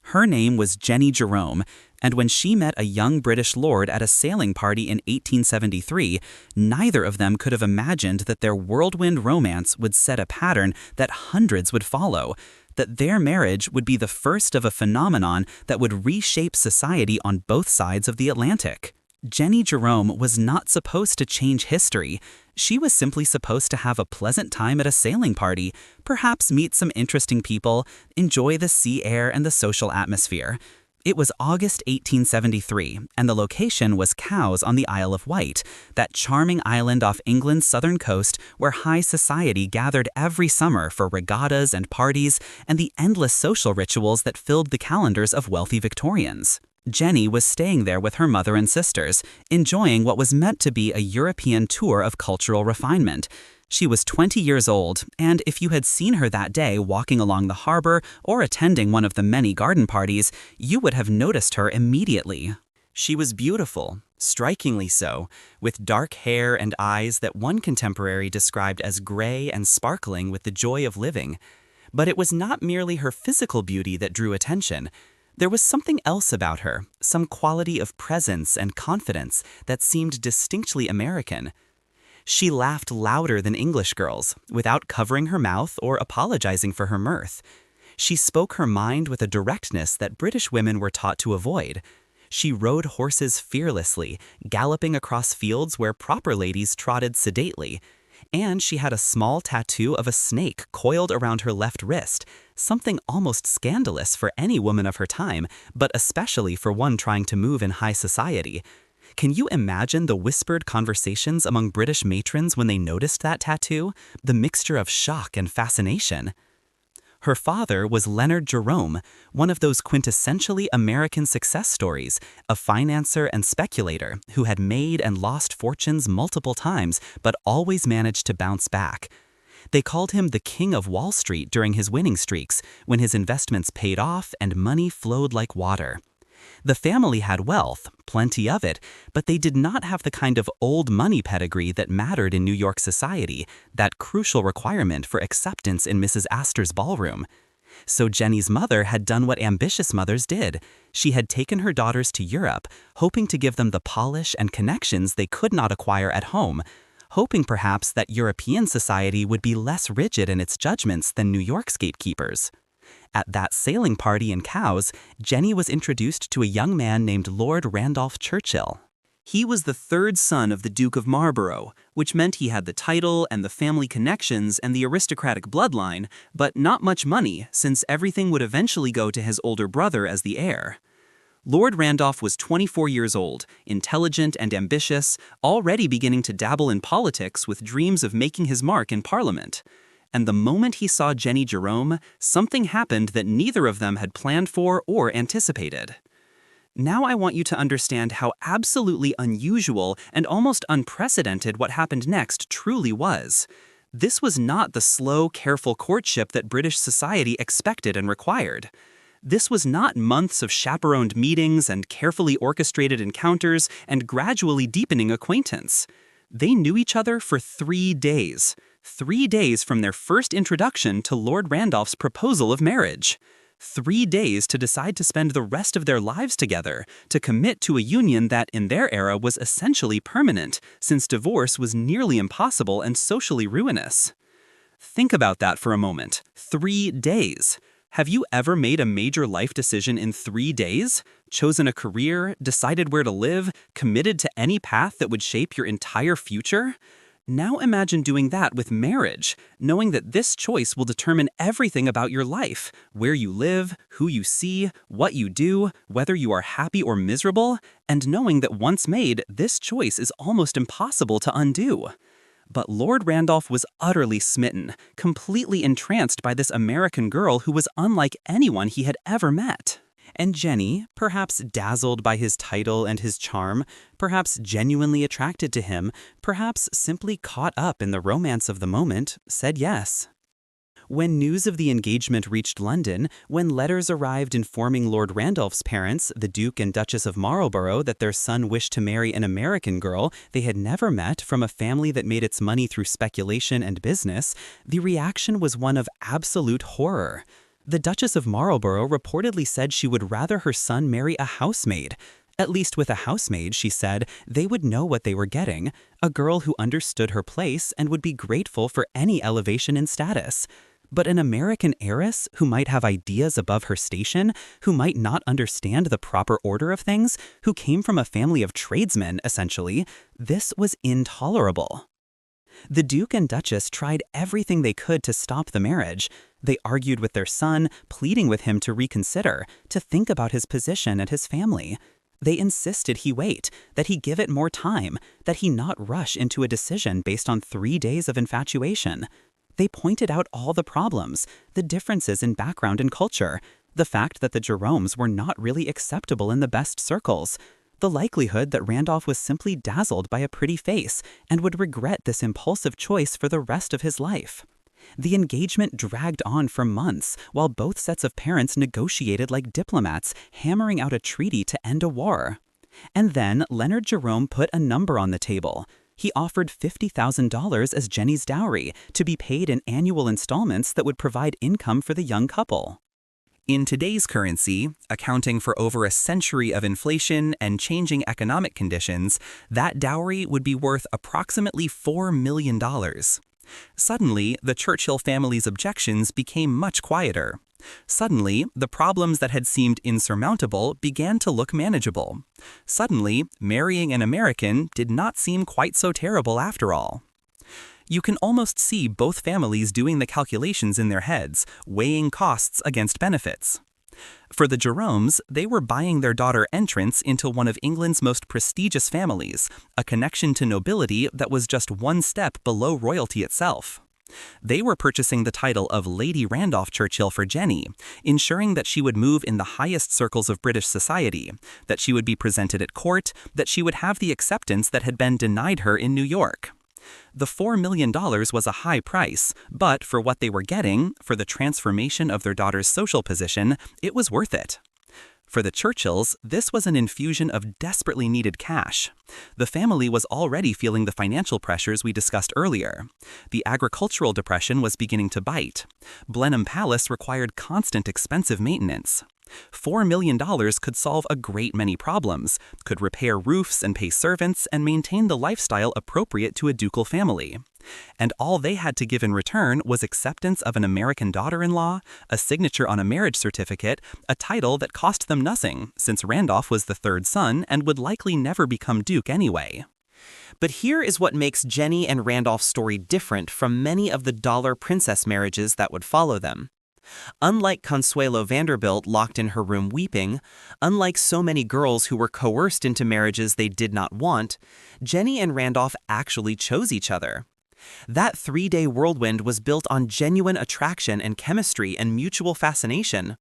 Her name was Jennie Jerome, and when she met a young British lord at a sailing party in 1873, neither of them could have imagined that their whirlwind romance would set a pattern that hundreds would follow, that their marriage would be the first of a phenomenon that would reshape society on both sides of the Atlantic. Jennie Jerome was not supposed to change history. She was simply supposed to have a pleasant time at a sailing party, perhaps meet some interesting people, enjoy the sea air and the social atmosphere. It was August 1873, and the location was Cowes on the Isle of Wight, that charming island off England's southern coast where high society gathered every summer for regattas and parties and the endless social rituals that filled the calendars of wealthy Victorians. Jennie was staying there with her mother and sisters, enjoying what was meant to be a European tour of cultural refinement. She was 20 years old, and if you had seen her that day walking along the harbor or attending one of the many garden parties, you would have noticed her immediately. She was beautiful, strikingly so, with dark hair and eyes that one contemporary described as gray and sparkling with the joy of living. But it was not merely her physical beauty that drew attention. There was something else about her, some quality of presence and confidence that seemed distinctly American. She laughed louder than English girls, without covering her mouth or apologizing for her mirth. She spoke her mind with a directness that British women were taught to avoid. She rode horses fearlessly, galloping across fields where proper ladies trotted sedately. And she had a small tattoo of a snake coiled around her left wrist, something almost scandalous for any woman of her time, but especially for one trying to move in high society. Can you imagine the whispered conversations among British matrons when they noticed that tattoo? The mixture of shock and fascination. Her father was Leonard Jerome, one of those quintessentially American success stories, a financier and speculator who had made and lost fortunes multiple times but always managed to bounce back. They called him the King of Wall Street during his winning streaks, when his investments paid off and money flowed like water. The family had wealth, plenty of it, but they did not have the kind of old money pedigree that mattered in New York society, that crucial requirement for acceptance in Mrs. Astor's ballroom. So Jennie's mother had done what ambitious mothers did. She had taken her daughters to Europe, hoping to give them the polish and connections they could not acquire at home, hoping perhaps that European society would be less rigid in its judgments than New York's gatekeepers. At that sailing party in Cowes, Jennie was introduced to a young man named Lord Randolph Churchill. He was the third son of the Duke of Marlborough, which meant he had the title and the family connections and the aristocratic bloodline, but not much money, since everything would eventually go to his older brother as the heir. Lord Randolph was 24 years old, intelligent and ambitious, already beginning to dabble in politics with dreams of making his mark in Parliament. And the moment he saw Jennie Jerome, something happened that neither of them had planned for or anticipated. Now I want you to understand how absolutely unusual and almost unprecedented what happened next truly was. This was not the slow, careful courtship that British society expected and required. This was not months of chaperoned meetings and carefully orchestrated encounters and gradually deepening acquaintance. They knew each other for 3 days. 3 days from their first introduction to Lord Randolph's proposal of marriage. 3 days to decide to spend the rest of their lives together, to commit to a union that in their era was essentially permanent, since divorce was nearly impossible and socially ruinous. Think about that for a moment. 3 days. Have you ever made a major life decision in 3 days? Chosen a career, decided where to live, committed to any path that would shape your entire future? Now imagine doing that with marriage, knowing that this choice will determine everything about your life, where you live, who you see, what you do, whether you are happy or miserable, and knowing that once made, this choice is almost impossible to undo. But Lord Randolph was utterly smitten, completely entranced by this American girl who was unlike anyone he had ever met. And Jennie, perhaps dazzled by his title and his charm, perhaps genuinely attracted to him, perhaps simply caught up in the romance of the moment, said yes. When news of the engagement reached London, when letters arrived informing Lord Randolph's parents, the Duke and Duchess of Marlborough, that their son wished to marry an American girl they had never met from a family that made its money through speculation and business, the reaction was one of absolute horror. The Duchess of Marlborough reportedly said she would rather her son marry a housemaid. At least with a housemaid, she said, they would know what they were getting, a girl who understood her place and would be grateful for any elevation in status. But an American heiress who might have ideas above her station, who might not understand the proper order of things, who came from a family of tradesmen, essentially, this was intolerable. The Duke and Duchess tried everything they could to stop the marriage. They argued with their son, pleading with him to reconsider, to think about his position and his family. They insisted he wait, that he give it more time, that he not rush into a decision based on 3 days of infatuation. They pointed out all the problems, the differences in background and culture, the fact that the Jeromes were not really acceptable in the best circles, the likelihood that Randolph was simply dazzled by a pretty face and would regret this impulsive choice for the rest of his life. The engagement dragged on for months while both sets of parents negotiated like diplomats, hammering out a treaty to end a war. And then Leonard Jerome put a number on the table. He offered $50,000 as Jennie's dowry, to be paid in annual installments that would provide income for the young couple. In today's currency, accounting for over a century of inflation and changing economic conditions, that dowry would be worth approximately $4 million. Suddenly, the Churchill family's objections became much quieter. Suddenly, the problems that had seemed insurmountable began to look manageable. Suddenly, marrying an American did not seem quite so terrible after all. You can almost see both families doing the calculations in their heads, weighing costs against benefits. For the Jeromes, they were buying their daughter entrance into one of England's most prestigious families, a connection to nobility that was just one step below royalty itself. They were purchasing the title of Lady Randolph Churchill for Jennie, ensuring that she would move in the highest circles of British society, that she would be presented at court, that she would have the acceptance that had been denied her in New York. The $4 million was a high price, but for what they were getting, for the transformation of their daughter's social position, it was worth it. For the Churchills, this was an infusion of desperately needed cash. The family was already feeling the financial pressures we discussed earlier. The agricultural depression was beginning to bite. Blenheim Palace required constant expensive maintenance. $4 million could solve a great many problems, could repair roofs and pay servants and maintain the lifestyle appropriate to a ducal family. And all they had to give in return was acceptance of an American daughter-in-law, a signature on a marriage certificate, a title that cost them nothing, since Randolph was the third son and would likely never become Duke anyway. But here is what makes Jennie and Randolph's story different from many of the dollar princess marriages that would follow them. Unlike Consuelo Vanderbilt locked in her room weeping, unlike so many girls who were coerced into marriages they did not want, Jennie and Randolph actually chose each other. That 3-day whirlwind was built on genuine attraction and chemistry and mutual fascination.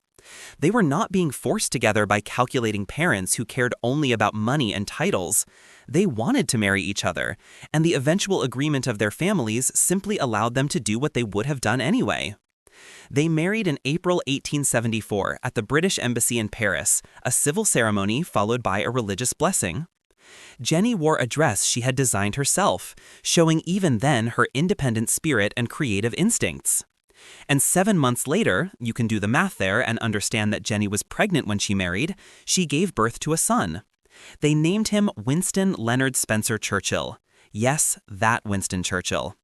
They were not being forced together by calculating parents who cared only about money and titles. They wanted to marry each other, and the eventual agreement of their families simply allowed them to do what they would have done anyway. They married in April 1874 at the British Embassy in Paris, a civil ceremony followed by a religious blessing. Jennie wore a dress she had designed herself, showing even then her independent spirit and creative instincts. And 7 months later, you can do the math there and understand that Jennie was pregnant when she married, she gave birth to a son. They named him Winston Leonard Spencer Churchill. Yes, that Winston Churchill.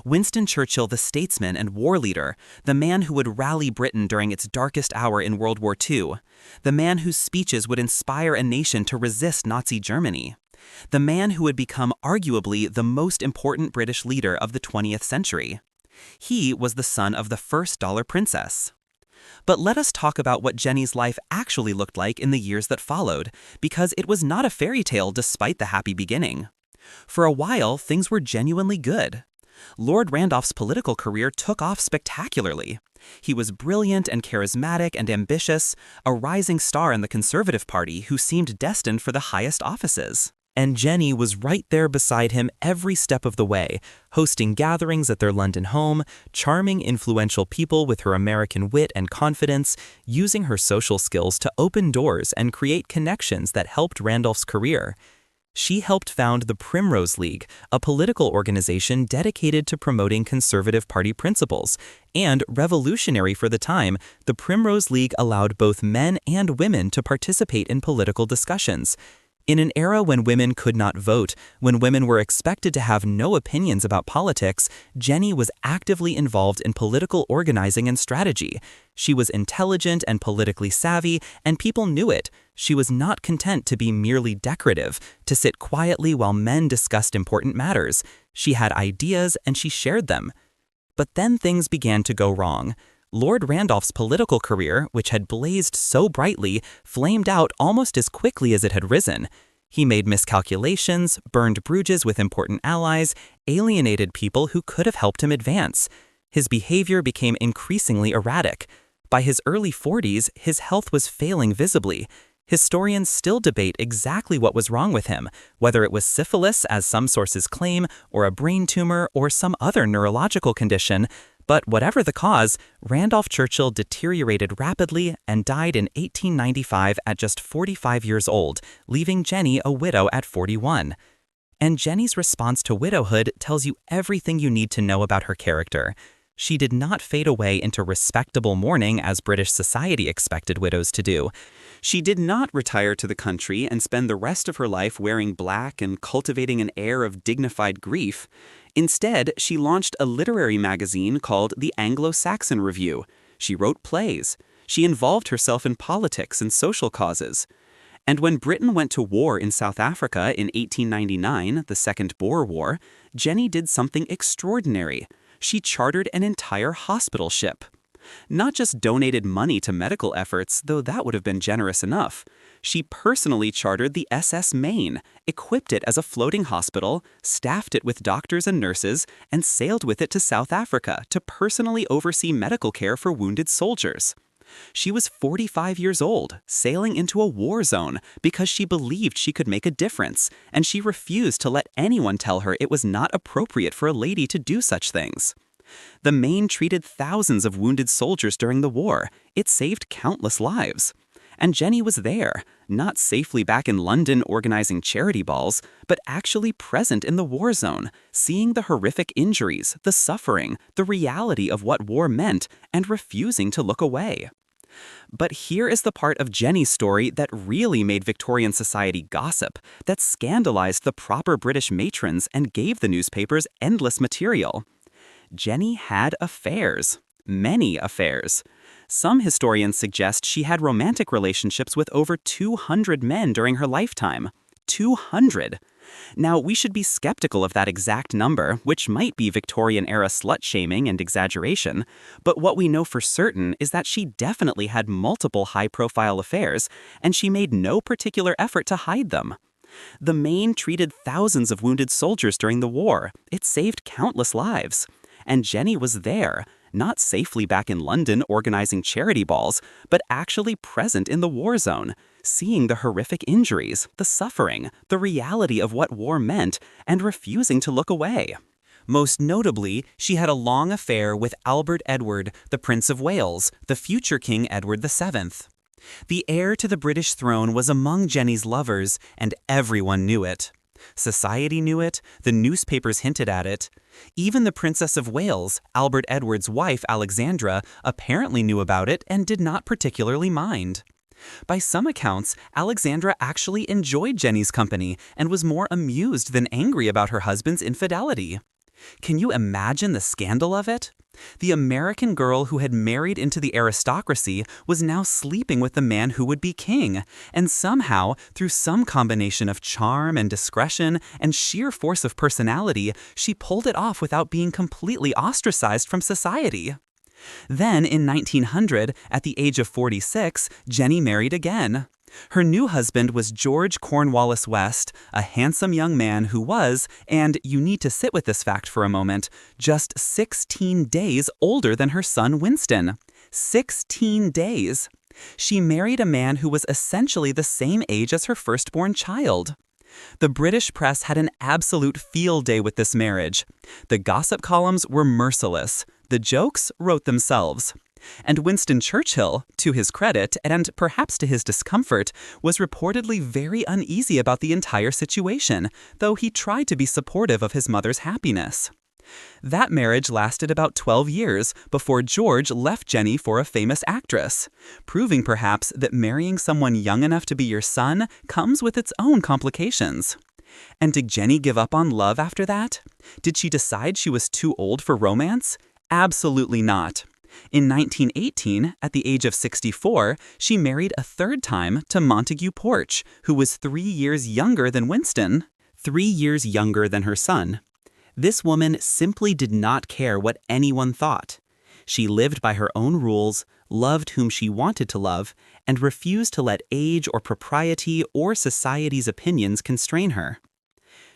Winston Churchill, the statesman and war leader, the man who would rally Britain during its darkest hour in World War II, the man whose speeches would inspire a nation to resist Nazi Germany, the man who would become arguably the most important British leader of the 20th century. He was the son of the first dollar princess. But let us talk about what Jennie's life actually looked like in the years that followed, because it was not a fairy tale despite the happy beginning. For a while, things were genuinely good. Lord Randolph's political career took off spectacularly. He was brilliant and charismatic and ambitious, a rising star in the Conservative Party who seemed destined for the highest offices. And Jennie was right there beside him every step of the way, hosting gatherings at their London home, charming influential people with her American wit and confidence, using her social skills to open doors and create connections that helped Randolph's career. She helped found the Primrose League, a political organization dedicated to promoting Conservative Party principles, and revolutionary for the time, the Primrose League allowed both men and women to participate in political discussions. In an era when women could not vote, when women were expected to have no opinions about politics, Jennie was actively involved in political organizing and strategy. She was intelligent and politically savvy, and people knew it. She was not content to be merely decorative, to sit quietly while men discussed important matters. She had ideas and she shared them. But then things began to go wrong. Lord Randolph's political career, which had blazed so brightly, flamed out almost as quickly as it had risen. He made miscalculations, burned bridges with important allies, alienated people who could have helped him advance. His behavior became increasingly erratic. By his early 40s, his health was failing visibly. Historians still debate exactly what was wrong with him, whether it was syphilis, as some sources claim, or a brain tumor, or some other neurological condition. But whatever the cause, Randolph Churchill deteriorated rapidly and died in 1895 at just 45 years old, leaving Jennie a widow at 41. And Jennie's response to widowhood tells you everything you need to know about her character. She did not fade away into respectable mourning as British society expected widows to do. She did not retire to the country and spend the rest of her life wearing black and cultivating an air of dignified grief. Instead, she launched a literary magazine called the Anglo-Saxon Review. She wrote plays. She involved herself in politics and social causes. And when Britain went to war in South Africa in 1899, the Second Boer War, Jennie did something extraordinary. She chartered an entire hospital ship. Not just donated money to medical efforts, though that would have been generous enough. She personally chartered the SS Maine, equipped it as a floating hospital, staffed it with doctors and nurses, and sailed with it to South Africa to personally oversee medical care for wounded soldiers. She was 45 years old, sailing into a war zone because she believed she could make a difference, and she refused to let anyone tell her it was not appropriate for a lady to do such things. The Maine treated thousands of wounded soldiers during the war. It saved countless lives. And Jennie was there, not safely back in London organizing charity balls, but actually present in the war zone, seeing the horrific injuries, the suffering, the reality of what war meant, and refusing to look away. But here is the part of Jennie's story that really made Victorian society gossip, that scandalized the proper British matrons and gave the newspapers endless material. Jennie had affairs. Many affairs. Some historians suggest she had romantic relationships with over 200 men during her lifetime. 200! Now, we should be skeptical of that exact number, which might be Victorian-era slut-shaming and exaggeration, but what we know for certain is that she definitely had multiple high-profile affairs, and she made no particular effort to hide them. The Maine treated thousands of wounded soldiers during the war. It saved countless lives. And Jennie was there, not safely back in London organizing charity balls, but actually present in the war zone, seeing the horrific injuries, the suffering, the reality of what war meant, and refusing to look away. Most notably, she had a long affair with Albert Edward, the Prince of Wales, the future King Edward VII. The heir to the British throne was among Jennie's lovers, and everyone knew it. Society knew it, the newspapers hinted at it. Even the Princess of Wales, Albert Edward's wife Alexandra, apparently knew about it and did not particularly mind. By some accounts, Alexandra actually enjoyed Jennie's company and was more amused than angry about her husband's infidelity. Can you imagine the scandal of it? The American girl who had married into the aristocracy was now sleeping with the man who would be king, and somehow, through some combination of charm and discretion and sheer force of personality, she pulled it off without being completely ostracized from society. Then, in 1900, at the age of 46, Jennie married again. Her new husband was George Cornwallis West, a handsome young man who was, and you need to sit with this fact for a moment, just 16 days older than her son Winston. 16 days. She married a man who was essentially the same age as her firstborn child. The British press had an absolute field day with this marriage. The gossip columns were merciless. The jokes wrote themselves. And Winston Churchill, to his credit, and perhaps to his discomfort, was reportedly very uneasy about the entire situation, though he tried to be supportive of his mother's happiness. That marriage lasted about 12 years before George left Jennie for a famous actress, proving perhaps that marrying someone young enough to be your son comes with its own complications. And did Jennie give up on love after that? Did she decide she was too old for romance? Absolutely not. In 1918, at the age of 64, she married a third time to Montague Porch, who was 3 years younger than Winston, 3 years younger than her son. This woman simply did not care what anyone thought. She lived by her own rules, loved whom she wanted to love, and refused to let age or propriety or society's opinions constrain her.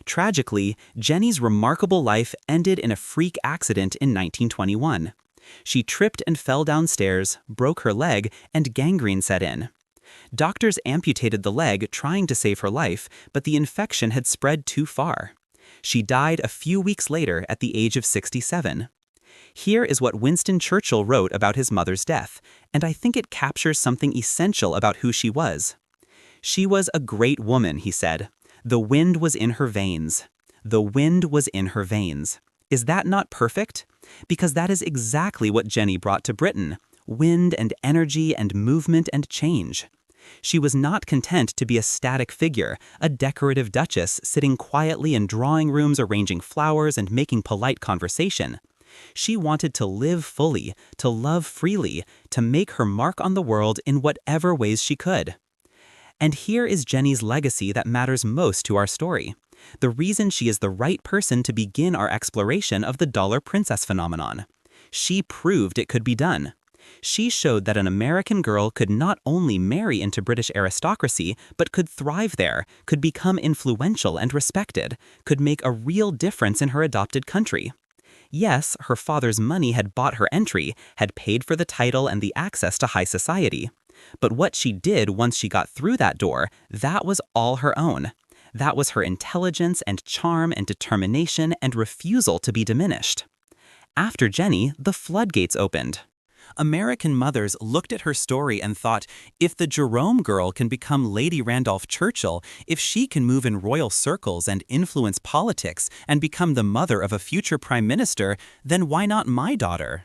Tragically, Jennie's remarkable life ended in a freak accident in 1921. She tripped and fell downstairs, broke her leg, and gangrene set in. Doctors amputated the leg trying to save her life, but the infection had spread too far. She died a few weeks later at the age of 67. Here is what Winston Churchill wrote about his mother's death, and I think it captures something essential about who she was. "She was a great woman," he said. "The wind was in her veins. The wind was in her veins." Is that not perfect? Because that is exactly what Jennie brought to Britain: wind and energy and movement and change. She was not content to be a static figure, a decorative duchess sitting quietly in drawing rooms arranging flowers and making polite conversation. She wanted to live fully, to love freely, to make her mark on the world in whatever ways she could. And here is Jennie's legacy that matters most to our story. The reason she is the right person to begin our exploration of the dollar princess phenomenon. She proved it could be done. She showed that an American girl could not only marry into British aristocracy, but could thrive there, could become influential and respected, could make a real difference in her adopted country. Yes, her father's money had bought her entry, had paid for the title and the access to high society. But what she did once she got through that door, that was all her own. That was her intelligence and charm and determination and refusal to be diminished. After Jennie, the floodgates opened. American mothers looked at her story and thought, if the Jerome girl can become Lady Randolph Churchill, if she can move in royal circles and influence politics and become the mother of a future prime minister, then why not my daughter?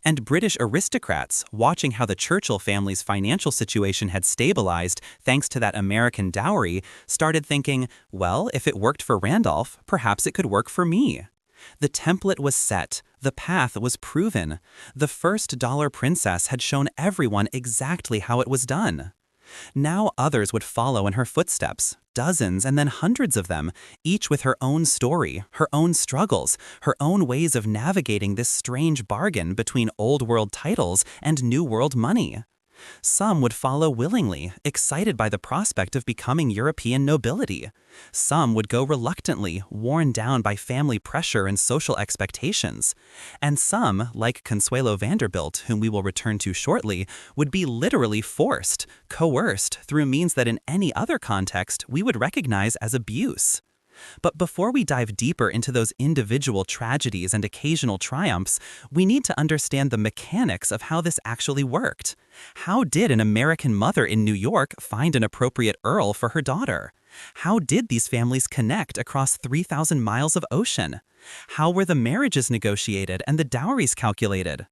And British aristocrats, watching how the Churchill family's financial situation had stabilized thanks to that American dowry, started thinking, well, if it worked for Randolph, perhaps it could work for me. The template was set. The path was proven. The first dollar princess had shown everyone exactly how it was done. Now others would follow in her footsteps, dozens and then hundreds of them, each with her own story, her own struggles, her own ways of navigating this strange bargain between old world titles and new world money. Some would follow willingly, excited by the prospect of becoming European nobility. Some would go reluctantly, worn down by family pressure and social expectations. And some, like Consuelo Vanderbilt, whom we will return to shortly, would be literally forced, coerced through means that in any other context we would recognize as abuse. But before we dive deeper into those individual tragedies and occasional triumphs, we need to understand the mechanics of how this actually worked. How did an American mother in New York find an appropriate earl for her daughter? How did these families connect across 3,000 miles of ocean? How were the marriages negotiated and the dowries calculated?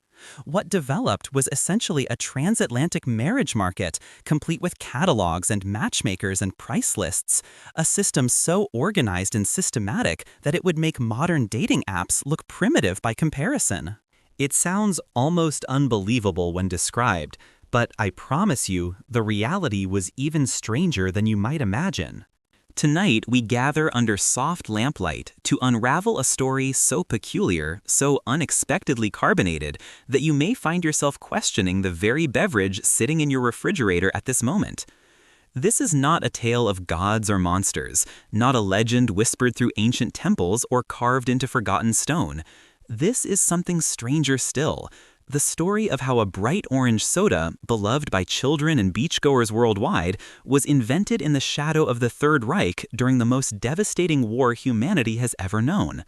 What developed was essentially a transatlantic marriage market, complete with catalogs and matchmakers and price lists, a system so organized and systematic that it would make modern dating apps look primitive by comparison. It sounds almost unbelievable when described, but I promise you, the reality was even stranger than you might imagine. Tonight, we gather under soft lamplight to unravel a story so peculiar, so unexpectedly carbonated, that you may find yourself questioning the very beverage sitting in your refrigerator at this moment. This is not a tale of gods or monsters, not a legend whispered through ancient temples or carved into forgotten stone. This is something stranger still. The story of how a bright orange soda, beloved by children and beachgoers worldwide, was invented in the shadow of the Third Reich during the most devastating war humanity has ever known.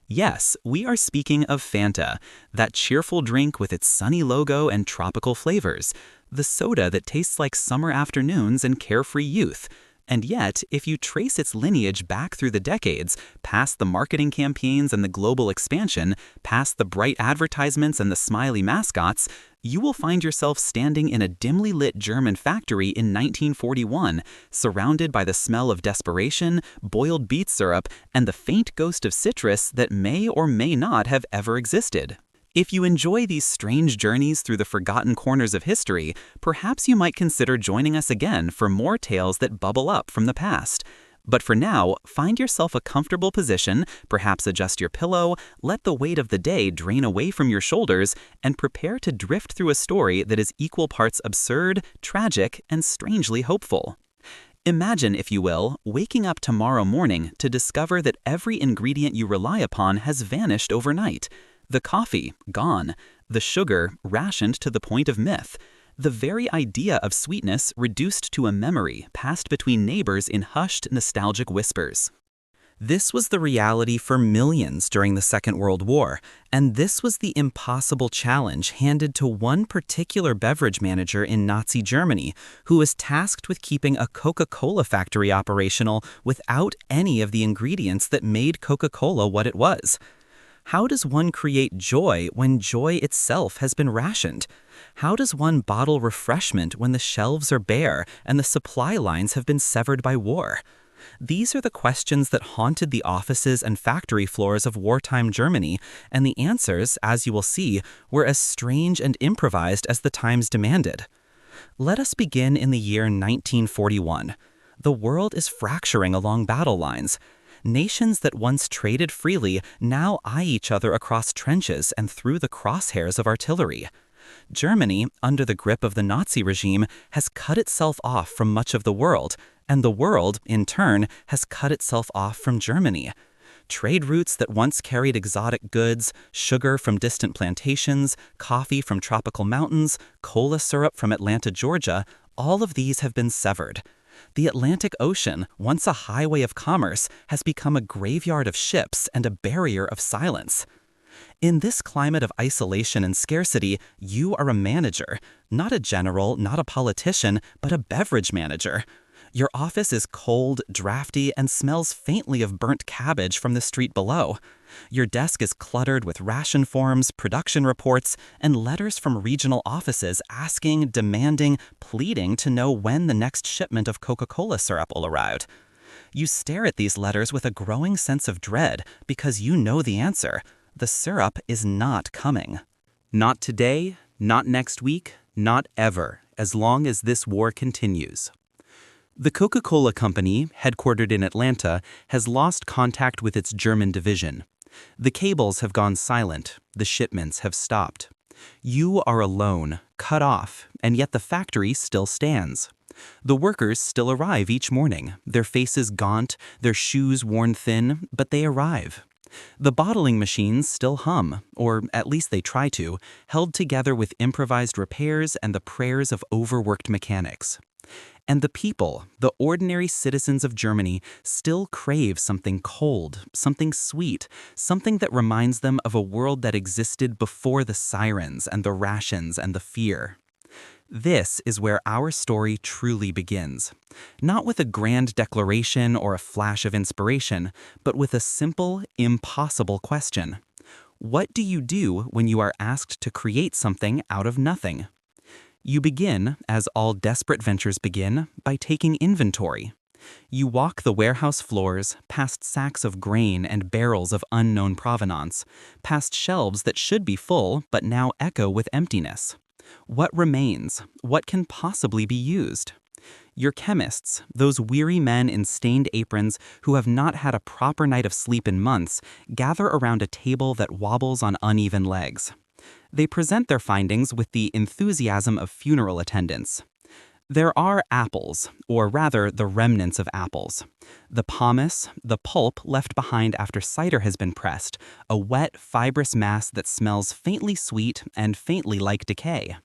Yes, we are speaking of Fanta, that cheerful drink with its sunny logo and tropical flavors, the soda that tastes like summer afternoons and carefree youth. And yet, if you trace its lineage back through the decades, past the marketing campaigns and the global expansion, past the bright advertisements and the smiley mascots, you will find yourself standing in a dimly lit German factory in 1941, surrounded by the smell of desperation, boiled beet syrup, and the faint ghost of citrus that may or may not have ever existed. If you enjoy these strange journeys through the forgotten corners of history, perhaps you might consider joining us again for more tales that bubble up from the past. But for now, find yourself a comfortable position, perhaps adjust your pillow, let the weight of the day drain away from your shoulders, and prepare to drift through a story that is equal parts absurd, tragic, and strangely hopeful. Imagine, if you will, waking up tomorrow morning to discover that every ingredient you rely upon has vanished overnight. The coffee, gone. The sugar, rationed to the point of myth. The very idea of sweetness reduced to a memory passed between neighbors in hushed, nostalgic whispers. This was the reality for millions during the Second World War, and this was the impossible challenge handed to one particular beverage manager in Nazi Germany who was tasked with keeping a Coca-Cola factory operational without any of the ingredients that made Coca-Cola what it was. How does one create joy when joy itself has been rationed? How does one bottle refreshment when the shelves are bare and the supply lines have been severed by war? These are the questions that haunted the offices and factory floors of wartime Germany, and the answers, as you will see, were as strange and improvised as the times demanded. Let us begin in the year 1941. The world is fracturing along battle lines. Nations that once traded freely now eye each other across trenches and through the crosshairs of artillery. Germany, under the grip of the Nazi regime, has cut itself off from much of the world, and the world, in turn, has cut itself off from Germany. Trade routes that once carried exotic goods, sugar from distant plantations, coffee from tropical mountains, cola syrup from Atlanta, Georgia, all of these have been severed. The Atlantic Ocean, once a highway of commerce, has become a graveyard of ships and a barrier of silence. In this climate of isolation and scarcity, you are a manager, not a general, not a politician, but a beverage manager. Your office is cold, drafty, and smells faintly of burnt cabbage from the street below. Your desk is cluttered with ration forms, production reports, and letters from regional offices asking, demanding, pleading to know when the next shipment of Coca-Cola syrup will arrive. You stare at these letters with a growing sense of dread because you know the answer. The syrup is not coming. Not today, not next week, not ever, as long as this war continues. The Coca-Cola Company, headquartered in Atlanta, has lost contact with its German division. The cables have gone silent, the shipments have stopped. You are alone, cut off, and yet the factory still stands. The workers still arrive each morning, their faces gaunt, their shoes worn thin, but they arrive. The bottling machines still hum, or at least they try to, held together with improvised repairs and the prayers of overworked mechanics. And the people, the ordinary citizens of Germany, still crave something cold, something sweet, something that reminds them of a world that existed before the sirens and the rations and the fear. This is where our story truly begins. Not with a grand declaration or a flash of inspiration, but with a simple, impossible question. What do you do when you are asked to create something out of nothing? You begin, as all desperate ventures begin, by taking inventory. You walk the warehouse floors, past sacks of grain and barrels of unknown provenance, past shelves that should be full but now echo with emptiness. What remains? What can possibly be used? Your chemists, those weary men in stained aprons who have not had a proper night of sleep in months, gather around a table that wobbles on uneven legs. They present their findings with the enthusiasm of funeral attendants. There are apples, or rather the remnants of apples. The pomace, the pulp left behind after cider has been pressed, a wet, fibrous mass that smells faintly sweet and faintly like decay.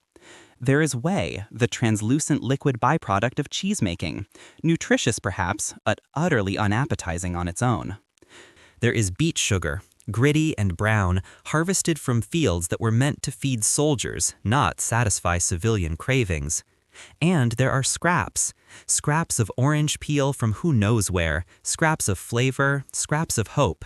There is whey, the translucent liquid byproduct of cheesemaking, nutritious perhaps, but utterly unappetizing on its own. There is beet sugar, gritty and brown, harvested from fields that were meant to feed soldiers, not satisfy civilian cravings. And there are scraps of orange peel from who knows where, scraps of flavor, scraps of hope.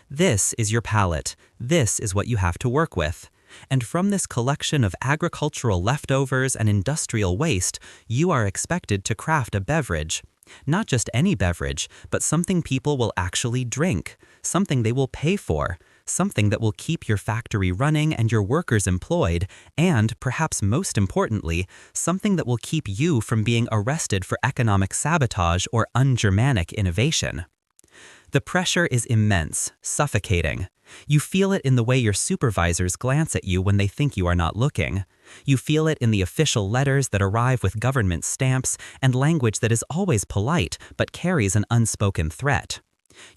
This is your palate. This is what you have to work with. And from this collection of agricultural leftovers and industrial waste, you are expected to craft a beverage. Not just any beverage, but something people will actually drink, something they will pay for, something that will keep your factory running and your workers employed, and, perhaps most importantly, something that will keep you from being arrested for economic sabotage or un-Germanic innovation. The pressure is immense, suffocating. You feel it in the way your supervisors glance at you when they think you are not looking. You feel it in the official letters that arrive with government stamps and language that is always polite but carries an unspoken threat.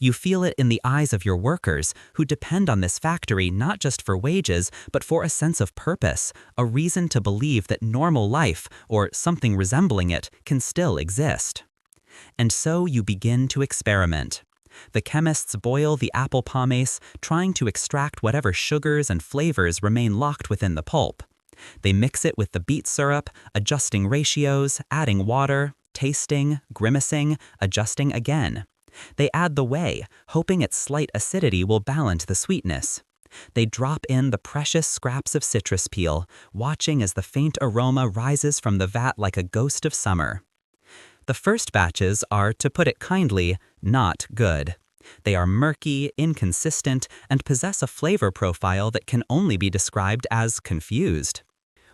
You feel it in the eyes of your workers, who depend on this factory not just for wages, but for a sense of purpose, a reason to believe that normal life, or something resembling it, can still exist. And so you begin to experiment. The chemists boil the apple pomace, trying to extract whatever sugars and flavors remain locked within the pulp. They mix it with the beet syrup, adjusting ratios, adding water, tasting, grimacing, adjusting again. They add the whey, hoping its slight acidity will balance the sweetness. They drop in the precious scraps of citrus peel, watching as the faint aroma rises from the vat like a ghost of summer. The first batches are, to put it kindly, not good. They are murky, inconsistent, and possess a flavor profile that can only be described as confused.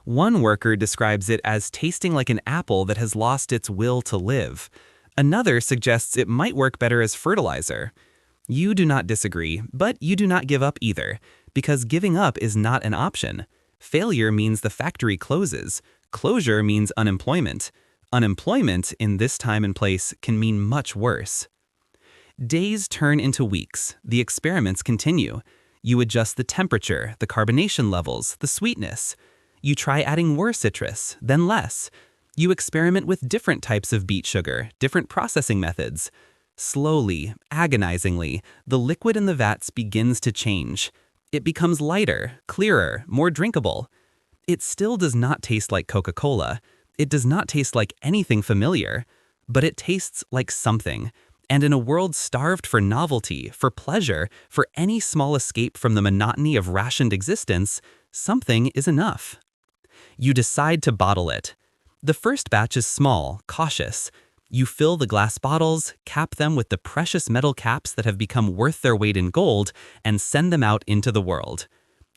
One worker describes it as tasting like an apple that has lost its will to live. Another suggests it might work better as fertilizer. You do not disagree, but you do not give up either, because giving up is not an option. Failure means the factory closes. Closure means unemployment. Unemployment, in this time and place, can mean much worse. Days turn into weeks. The experiments continue. You adjust the temperature, the carbonation levels, the sweetness. You try adding more citrus, then less. You experiment with different types of beet sugar, different processing methods. Slowly, agonizingly, the liquid in the vats begins to change. It becomes lighter, clearer, more drinkable. It still does not taste like Coca-Cola. It does not taste like anything familiar, but it tastes like something. And in a world starved for novelty, for pleasure, for any small escape from the monotony of rationed existence, something is enough. You decide to bottle it. The first batch is small, cautious. You fill the glass bottles, cap them with the precious metal caps that have become worth their weight in gold, and send them out into the world.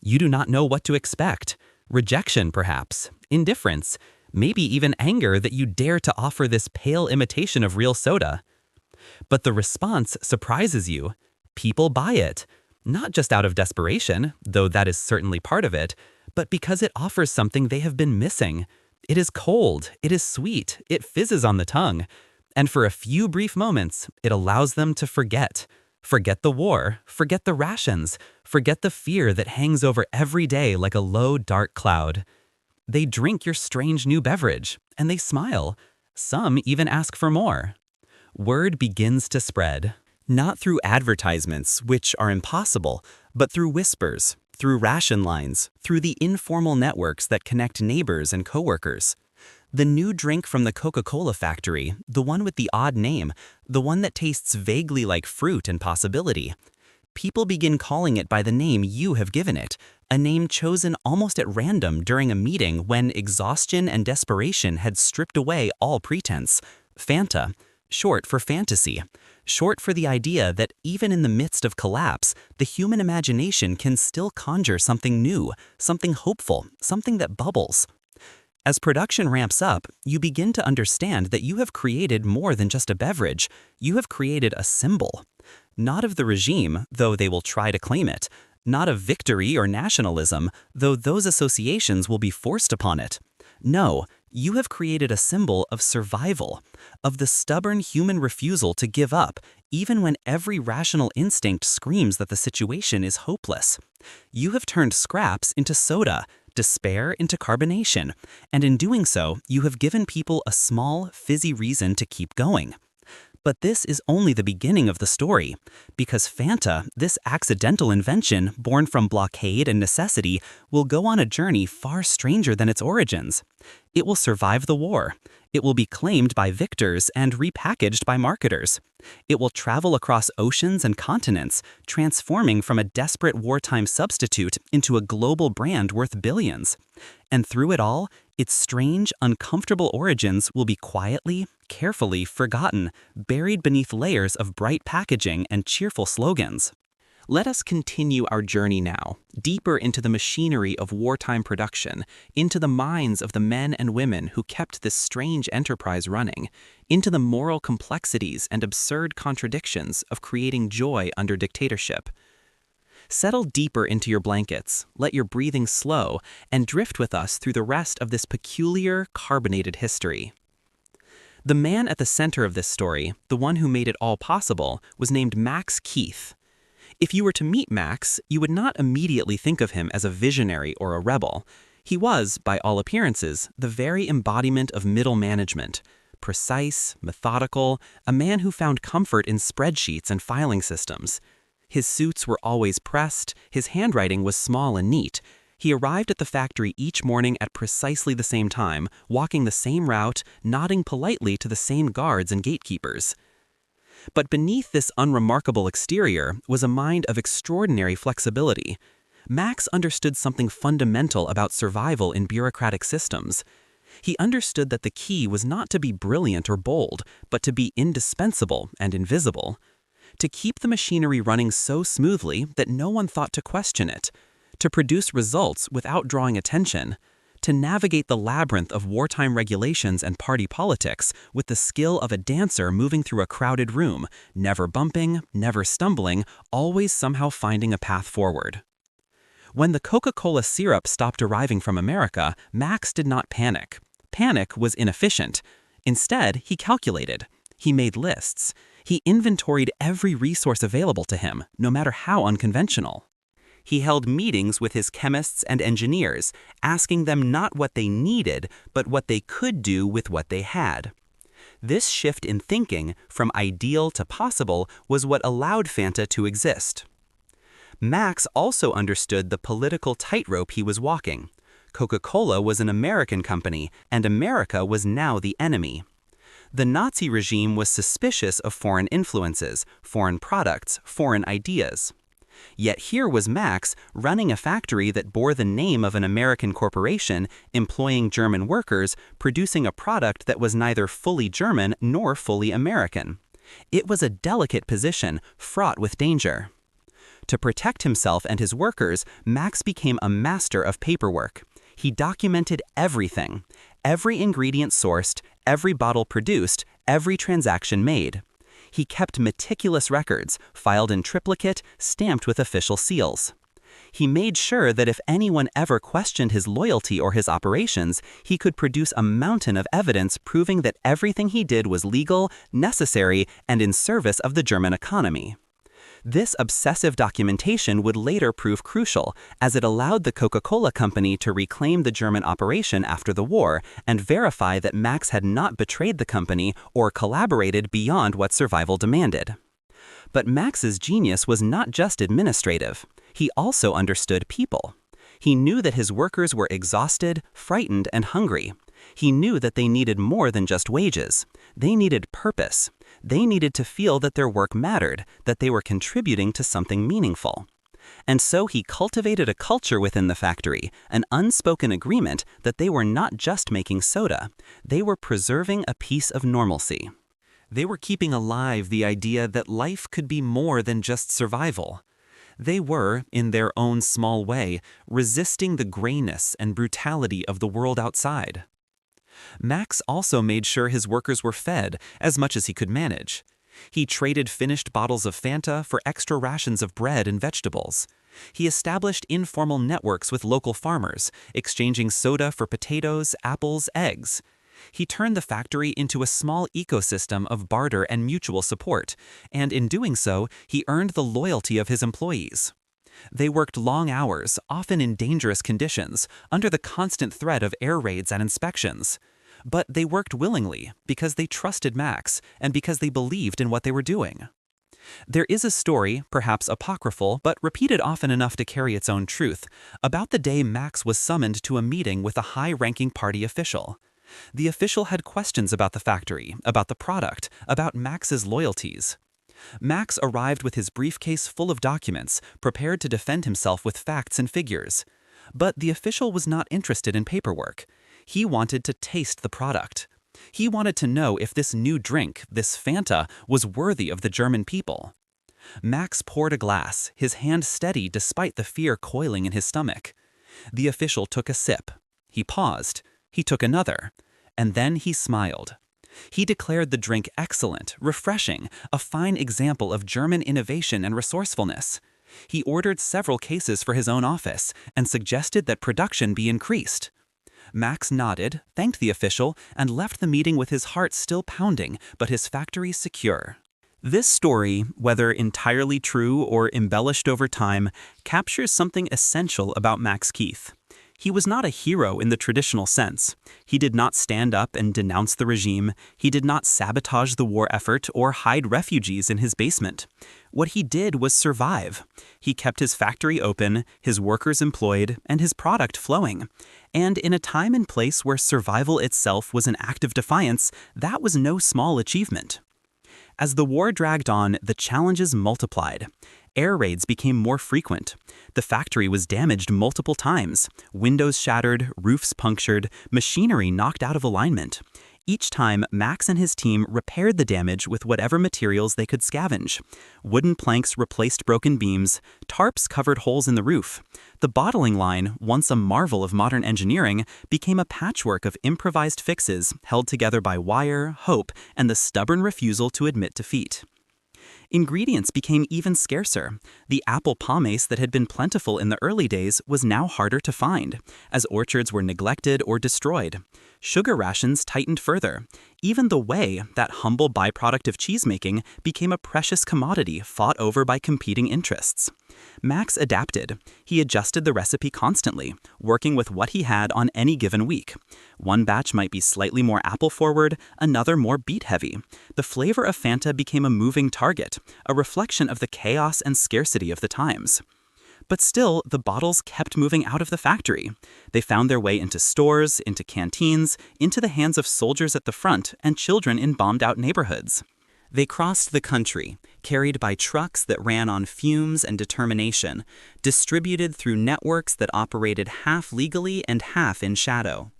You do not know what to expect. Rejection, perhaps. Indifference. Maybe even anger that you dare to offer this pale imitation of real soda. But the response surprises you. People buy it. Not just out of desperation, though that is certainly part of it, but because it offers something they have been missing. It is cold, it is sweet, it fizzes on the tongue. And for a few brief moments, it allows them to forget. Forget the war, forget the rations, forget the fear that hangs over every day like a low, dark cloud. They drink your strange new beverage, and they smile. Some even ask for more. Word begins to spread. Not through advertisements, which are impossible, but through whispers, through ration lines, through the informal networks that connect neighbors and coworkers. The new drink from the Coca-Cola factory, the one with the odd name, the one that tastes vaguely like fruit and possibility. People begin calling it by the name you have given it, a name chosen almost at random during a meeting when exhaustion and desperation had stripped away all pretense. Fanta, short for fantasy. Short for the idea that even in the midst of collapse, the human imagination can still conjure something new, something hopeful, something that bubbles. As production ramps up, you begin to understand that you have created more than just a beverage. You have created a symbol. Not of the regime, though they will try to claim it. Not of victory or nationalism, though those associations will be forced upon it. No, You have created a symbol of survival, of the stubborn human refusal to give up, even when every rational instinct screams that the situation is hopeless. You have turned scraps into soda, despair into carbonation, and in doing so, you have given people a small, fizzy reason to keep going. But this is only the beginning of the story, because Fanta, this accidental invention born from blockade and necessity, will go on a journey far stranger than its origins. It will survive the war. It will be claimed by victors and repackaged by marketers. It will travel across oceans and continents, transforming from a desperate wartime substitute into a global brand worth billions. And through it all, its strange, uncomfortable origins will be quietly, carefully forgotten, buried beneath layers of bright packaging and cheerful slogans. Let us continue our journey now, deeper into the machinery of wartime production, into the minds of the men and women who kept this strange enterprise running, into the moral complexities and absurd contradictions of creating joy under dictatorship. Settle deeper into your blankets, let your breathing slow, and drift with us through the rest of this peculiar, carbonated history. The man at the center of this story, the one who made it all possible, was named Max Keith. If you were to meet Max, you would not immediately think of him as a visionary or a rebel. He was, by all appearances, the very embodiment of middle management. Precise, methodical, a man who found comfort in spreadsheets and filing systems. His suits were always pressed, his handwriting was small and neat. He arrived at the factory each morning at precisely the same time, walking the same route, nodding politely to the same guards and gatekeepers. But beneath this unremarkable exterior was a mind of extraordinary flexibility. Max understood something fundamental about survival in bureaucratic systems. He understood that the key was not to be brilliant or bold, but to be indispensable and invisible. To keep the machinery running so smoothly that no one thought to question it. To produce results without drawing attention. To navigate the labyrinth of wartime regulations and party politics with the skill of a dancer moving through a crowded room, never bumping, never stumbling, always somehow finding a path forward. When the Coca-Cola syrup stopped arriving from America, Max did not panic. Panic was inefficient. Instead, he calculated. He made lists. He inventoried every resource available to him, no matter how unconventional. He held meetings with his chemists and engineers, asking them not what they needed, but what they could do with what they had. This shift in thinking, from ideal to possible, was what allowed Fanta to exist. Max also understood the political tightrope he was walking. Coca-Cola was an American company, and America was now the enemy. The Nazi regime was suspicious of foreign influences, foreign products, foreign ideas. Yet here was Max running a factory that bore the name of an American corporation, employing German workers, producing a product that was neither fully German nor fully American. It was a delicate position, fraught with danger. To protect himself and his workers, Max became a master of paperwork. He documented everything, every ingredient sourced, every bottle produced, every transaction made. He kept meticulous records, filed in triplicate, stamped with official seals. He made sure that if anyone ever questioned his loyalty or his operations, he could produce a mountain of evidence proving that everything he did was legal, necessary, and in service of the German economy. This obsessive documentation would later prove crucial, as it allowed the Coca-Cola Company to reclaim the German operation after the war and verify that Max had not betrayed the company or collaborated beyond what survival demanded. But Max's genius was not just administrative. He also understood people. He knew that his workers were exhausted, frightened, and hungry. He knew that they needed more than just wages. They needed purpose. They needed to feel that their work mattered, that they were contributing to something meaningful. And so he cultivated a culture within the factory, an unspoken agreement that they were not just making soda. They were preserving a piece of normalcy. They were keeping alive the idea that life could be more than just survival. They were, in their own small way, resisting the grayness and brutality of the world outside. Max also made sure his workers were fed as much as he could manage. He traded finished bottles of Fanta for extra rations of bread and vegetables. He established informal networks with local farmers, exchanging soda for potatoes, apples, eggs. He turned the factory into a small ecosystem of barter and mutual support, and in doing so, he earned the loyalty of his employees. They worked long hours, often in dangerous conditions, under the constant threat of air raids and inspections. But they worked willingly because they trusted Max and because they believed in what they were doing. There is a story, perhaps apocryphal, but repeated often enough to carry its own truth, about the day Max was summoned to a meeting with a high-ranking party official. The official had questions about the factory, about the product, about Max's loyalties. Max arrived with his briefcase full of documents, prepared to defend himself with facts and figures. But the official was not interested in paperwork. He wanted to taste the product. He wanted to know if this new drink, this Fanta, was worthy of the German people. Max poured a glass, his hand steady despite the fear coiling in his stomach. The official took a sip. He paused. He took another. And then he smiled. He declared the drink excellent, refreshing, a fine example of German innovation and resourcefulness. He ordered several cases for his own office and suggested that production be increased. Max nodded, thanked the official, and left the meeting with his heart still pounding, but his factory secure. This story, whether entirely true or embellished over time, captures something essential about Max Keith. He was not a hero in the traditional sense. He did not stand up and denounce the regime. He did not sabotage the war effort or hide refugees in his basement. What he did was survive. He kept his factory open, his workers employed, and his product flowing. And in a time and place where survival itself was an act of defiance, that was no small achievement. As the war dragged on, the challenges multiplied. Air raids became more frequent. The factory was damaged multiple times. Windows shattered, roofs punctured, machinery knocked out of alignment. Each time, Max and his team repaired the damage with whatever materials they could scavenge. Wooden planks replaced broken beams, tarps covered holes in the roof. The bottling line, once a marvel of modern engineering, became a patchwork of improvised fixes held together by wire, hope, and the stubborn refusal to admit defeat. Ingredients became even scarcer. The apple pomace that had been plentiful in the early days was now harder to find, as orchards were neglected or destroyed. Sugar rations tightened further. Even the whey, that humble byproduct of cheesemaking, became a precious commodity fought over by competing interests. Max adapted. He adjusted the recipe constantly, working with what he had on any given week. One batch might be slightly more apple-forward, another more beet-heavy. The flavor of Fanta became a moving target, a reflection of the chaos and scarcity of the times. But still, the bottles kept moving out of the factory. They found their way into stores, into canteens, into the hands of soldiers at the front and children in bombed-out neighborhoods. They crossed the country, carried by trucks that ran on fumes and determination, distributed through networks that operated half legally and half in shadow.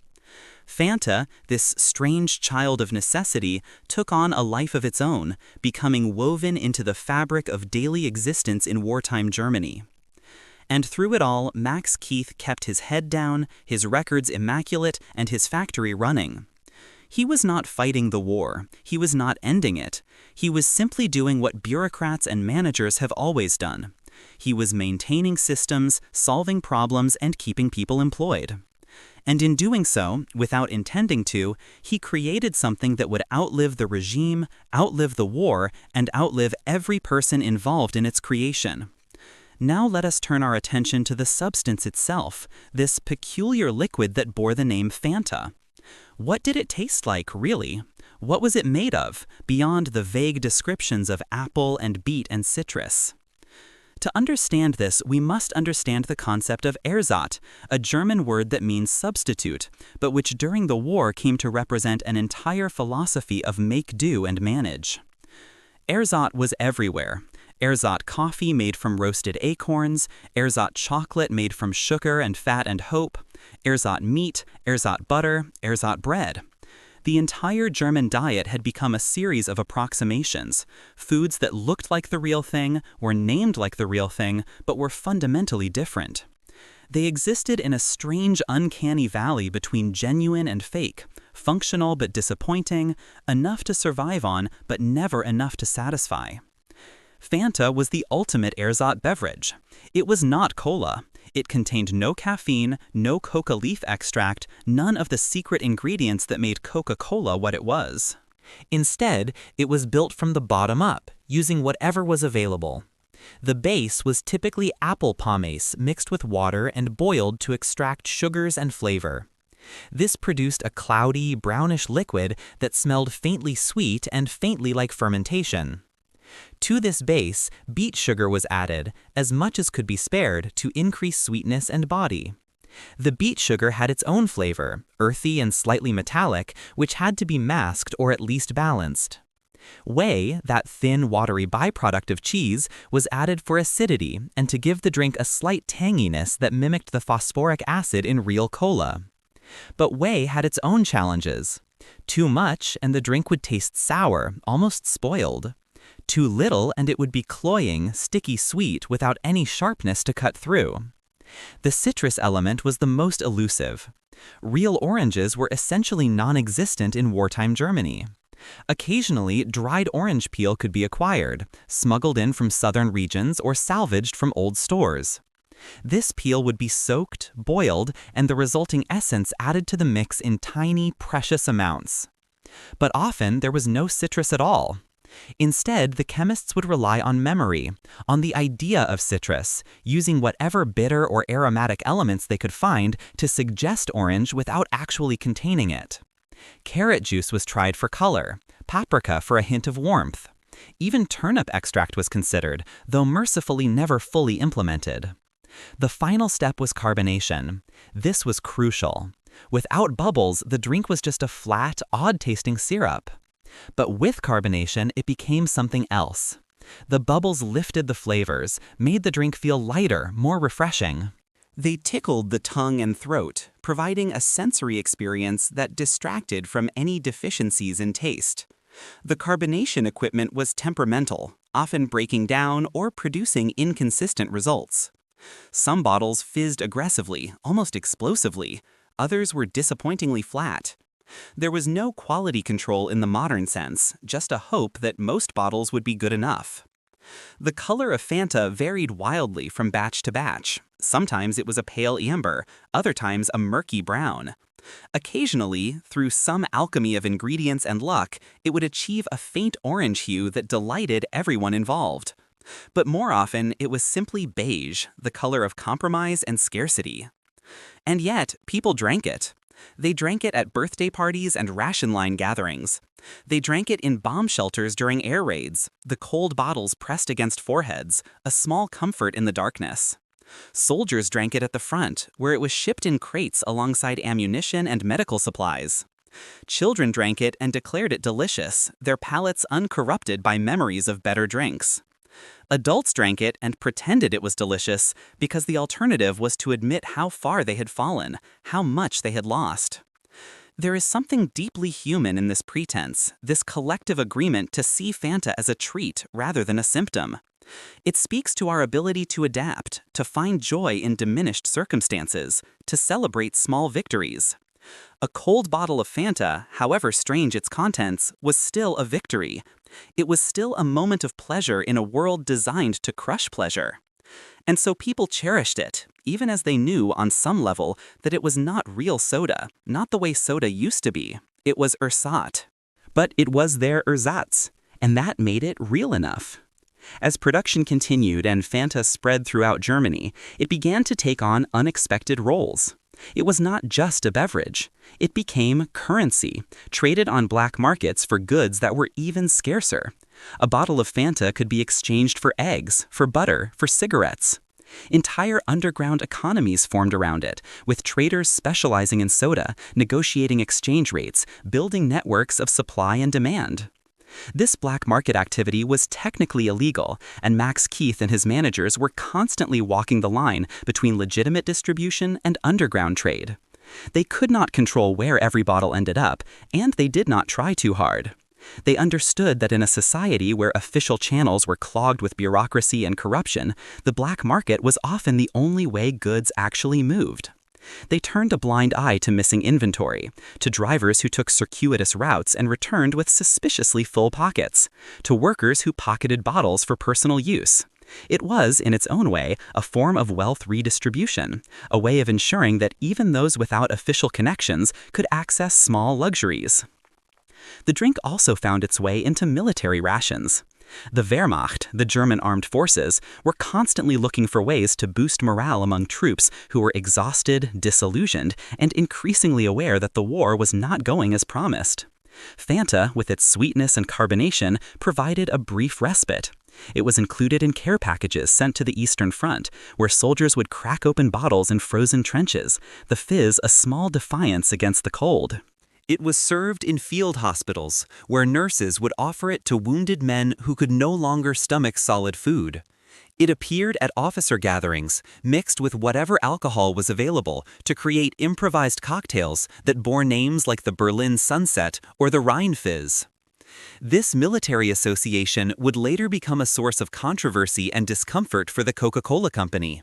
Fanta, this strange child of necessity, took on a life of its own, becoming woven into the fabric of daily existence in wartime Germany. And through it all, Max Keith kept his head down, his records immaculate, and his factory running. He was not fighting the war. He was not ending it. He was simply doing what bureaucrats and managers have always done. He was maintaining systems, solving problems, and keeping people employed. And in doing so, without intending to, he created something that would outlive the regime, outlive the war, and outlive every person involved in its creation. Now let us turn our attention to the substance itself, this peculiar liquid that bore the name Fanta. What did it taste like, really? What was it made of, beyond the vague descriptions of apple and beet and citrus? To understand this, we must understand the concept of Ersatz, a German word that means substitute, but which during the war came to represent an entire philosophy of make do and manage. Ersatz was everywhere. Ersatz coffee made from roasted acorns, Ersatz chocolate made from sugar and fat and hope, Ersatz meat, Ersatz butter, Ersatz bread. The entire German diet had become a series of approximations, foods that looked like the real thing, were named like the real thing, but were fundamentally different. They existed in a strange, uncanny valley between genuine and fake, functional but disappointing, enough to survive on, but never enough to satisfy. Fanta was the ultimate ersatz beverage. It was not cola. It contained no caffeine, no coca leaf extract, none of the secret ingredients that made Coca-Cola what it was. Instead, it was built from the bottom up, using whatever was available. The base was typically apple pomace mixed with water and boiled to extract sugars and flavor. This produced a cloudy, brownish liquid that smelled faintly sweet and faintly like fermentation. To this base, beet sugar was added, as much as could be spared, to increase sweetness and body. The beet sugar had its own flavor, earthy and slightly metallic, which had to be masked or at least balanced. Whey, that thin, watery byproduct of cheese, was added for acidity and to give the drink a slight tanginess that mimicked the phosphoric acid in real cola. But whey had its own challenges. Too much, and the drink would taste sour, almost spoiled. Too little, and it would be cloying, sticky sweet without any sharpness to cut through. The citrus element was the most elusive. Real oranges were essentially non-existent in wartime Germany. Occasionally, dried orange peel could be acquired, smuggled in from southern regions or salvaged from old stores. This peel would be soaked, boiled, and the resulting essence added to the mix in tiny, precious amounts. But often there was no citrus at all. Instead, the chemists would rely on memory, on the idea of citrus, using whatever bitter or aromatic elements they could find to suggest orange without actually containing it. Carrot juice was tried for color, paprika for a hint of warmth. Even turnip extract was considered, though mercifully never fully implemented. The final step was carbonation. This was crucial. Without bubbles, the drink was just a flat, odd-tasting syrup. But with carbonation, it became something else. The bubbles lifted the flavors, made the drink feel lighter, more refreshing. They tickled the tongue and throat, providing a sensory experience that distracted from any deficiencies in taste. The carbonation equipment was temperamental, often breaking down or producing inconsistent results. Some bottles fizzed aggressively, almost explosively. Others were disappointingly flat. There was no quality control in the modern sense, just a hope that most bottles would be good enough. The color of Fanta varied wildly from batch to batch. Sometimes it was a pale amber, other times a murky brown. Occasionally, through some alchemy of ingredients and luck, it would achieve a faint orange hue that delighted everyone involved. But more often, it was simply beige, the color of compromise and scarcity. And yet, people drank it. They drank it at birthday parties and ration line gatherings. They drank it in bomb shelters during air raids, the cold bottles pressed against foreheads, a small comfort in the darkness. Soldiers drank it at the front, where it was shipped in crates alongside ammunition and medical supplies. Children drank it and declared it delicious, their palates uncorrupted by memories of better drinks. Adults drank it and pretended it was delicious because the alternative was to admit how far they had fallen, how much they had lost. There is something deeply human in this pretense, this collective agreement to see Fanta as a treat rather than a symptom. It speaks to our ability to adapt, to find joy in diminished circumstances, to celebrate small victories. A cold bottle of Fanta, however strange its contents, was still a victory. It was still a moment of pleasure in a world designed to crush pleasure. And so people cherished it, even as they knew on some level that it was not real soda, not the way soda used to be. It was ersatz. But it was their ersatz, and that made it real enough. As production continued and Fanta spread throughout Germany, it began to take on unexpected roles. It was not just a beverage. It became currency, traded on black markets for goods that were even scarcer. A bottle of Fanta could be exchanged for eggs, for butter, for cigarettes. Entire underground economies formed around it, with traders specializing in soda, negotiating exchange rates, building networks of supply and demand. This black market activity was technically illegal, and Max Keith and his managers were constantly walking the line between legitimate distribution and underground trade. They could not control where every bottle ended up, and they did not try too hard. They understood that in a society where official channels were clogged with bureaucracy and corruption, the black market was often the only way goods actually moved. They turned a blind eye to missing inventory, to drivers who took circuitous routes and returned with suspiciously full pockets, to workers who pocketed bottles for personal use. It was, in its own way, a form of wealth redistribution, a way of ensuring that even those without official connections could access small luxuries. The drink also found its way into military rations. The Wehrmacht, the German armed forces, were constantly looking for ways to boost morale among troops who were exhausted, disillusioned, and increasingly aware that the war was not going as promised. Fanta, with its sweetness and carbonation, provided a brief respite. It was included in care packages sent to the Eastern Front, where soldiers would crack open bottles in frozen trenches, the fizz a small defiance against the cold. It was served in field hospitals, where nurses would offer it to wounded men who could no longer stomach solid food. It appeared at officer gatherings, mixed with whatever alcohol was available, to create improvised cocktails that bore names like the Berlin Sunset or the Rhine Fizz. This military association would later become a source of controversy and discomfort for the Coca-Cola Company.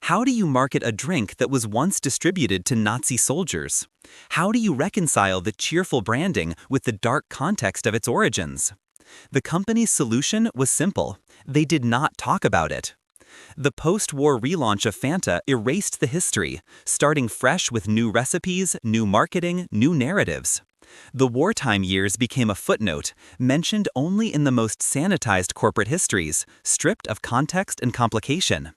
How do you market a drink that was once distributed to Nazi soldiers? How do you reconcile the cheerful branding with the dark context of its origins? The company's solution was simple. They did not talk about it. The post-war relaunch of Fanta erased the history, starting fresh with new recipes, new marketing, new narratives. The wartime years became a footnote, mentioned only in the most sanitized corporate histories, stripped of context and complication.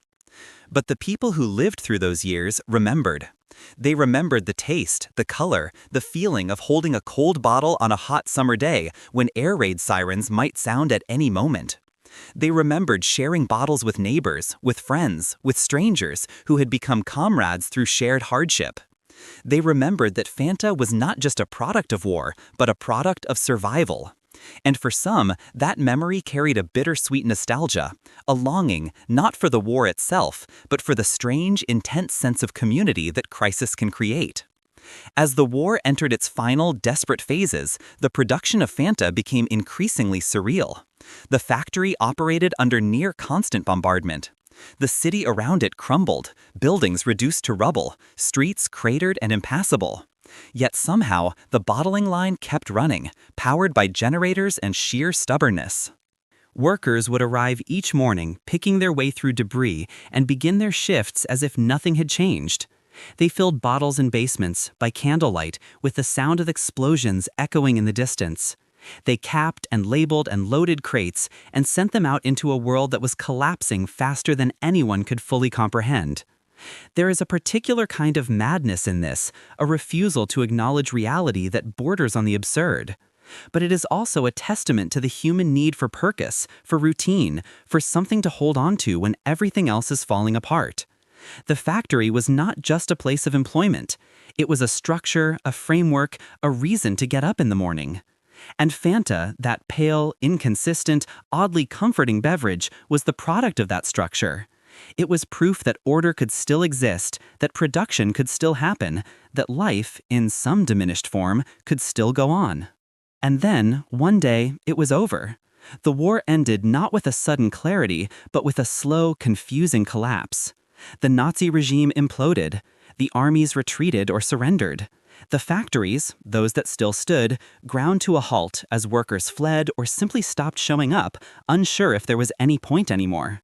But the people who lived through those years remembered. They remembered the taste, the color, the feeling of holding a cold bottle on a hot summer day when air raid sirens might sound at any moment. They remembered sharing bottles with neighbors, with friends, with strangers who had become comrades through shared hardship. They remembered that Fanta was not just a product of war, but a product of survival. And for some, that memory carried a bittersweet nostalgia, a longing not for the war itself, but for the strange, intense sense of community that crisis can create. As the war entered its final, desperate phases, the production of Fanta became increasingly surreal. The factory operated under near constant bombardment. The city around it crumbled, buildings reduced to rubble, streets cratered and impassable. Yet somehow, the bottling line kept running, powered by generators and sheer stubbornness. Workers would arrive each morning, picking their way through debris, and begin their shifts as if nothing had changed. They filled bottles in basements, by candlelight, with the sound of explosions echoing in the distance. They capped and labeled and loaded crates and sent them out into a world that was collapsing faster than anyone could fully comprehend. There is a particular kind of madness in this, a refusal to acknowledge reality that borders on the absurd. But it is also a testament to the human need for purpose, for routine, for something to hold on to when everything else is falling apart. The factory was not just a place of employment. It was a structure, a framework, a reason to get up in the morning. And Fanta, that pale, inconsistent, oddly comforting beverage, was the product of that structure. It was proof that order could still exist, that production could still happen, that life, in some diminished form, could still go on. And then, one day, it was over. The war ended not with a sudden clarity, but with a slow, confusing collapse. The Nazi regime imploded. The armies retreated or surrendered. The factories, those that still stood, ground to a halt as workers fled or simply stopped showing up, unsure if there was any point anymore.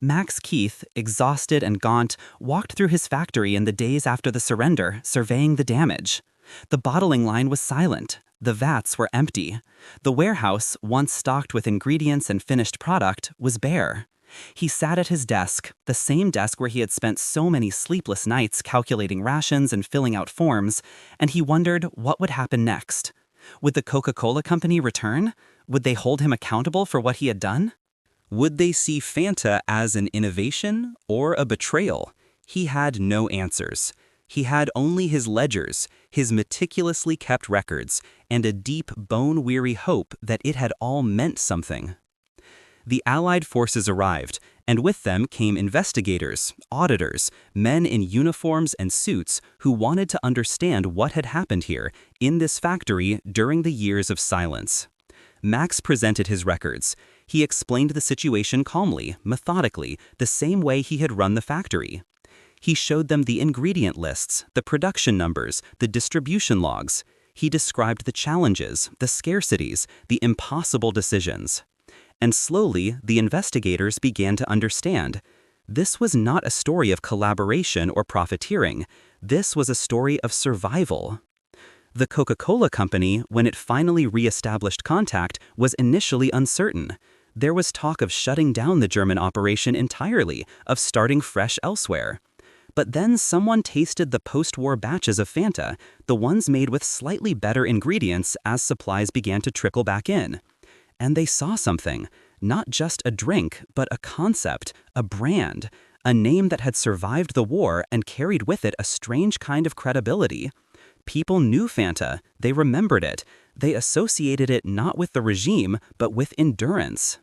Max Keith, exhausted and gaunt, walked through his factory in the days after the surrender, surveying the damage. The bottling line was silent. The vats were empty. The warehouse, once stocked with ingredients and finished product, was bare. He sat at his desk, the same desk where he had spent so many sleepless nights calculating rations and filling out forms, and he wondered what would happen next. Would the Coca-Cola Company return? Would they hold him accountable for what he had done? Would they see Fanta as an innovation or a betrayal? He had no answers. He had only his ledgers, his meticulously kept records, and a deep, bone-weary hope that it had all meant something. The Allied forces arrived, and with them came investigators, auditors, men in uniforms and suits who wanted to understand what had happened here, in this factory, during the years of silence. Max presented his records. He explained the situation calmly, methodically, the same way he had run the factory. He showed them the ingredient lists, the production numbers, the distribution logs. He described the challenges, the scarcities, the impossible decisions. And slowly, the investigators began to understand. This was not a story of collaboration or profiteering. This was a story of survival. The Coca-Cola Company, when it finally re-established contact, was initially uncertain. There was talk of shutting down the German operation entirely, of starting fresh elsewhere. But then someone tasted the post-war batches of Fanta, the ones made with slightly better ingredients as supplies began to trickle back in. And they saw something, not just a drink, but a concept, a brand, a name that had survived the war and carried with it a strange kind of credibility. People knew Fanta, they remembered it, they associated it not with the regime, but with endurance.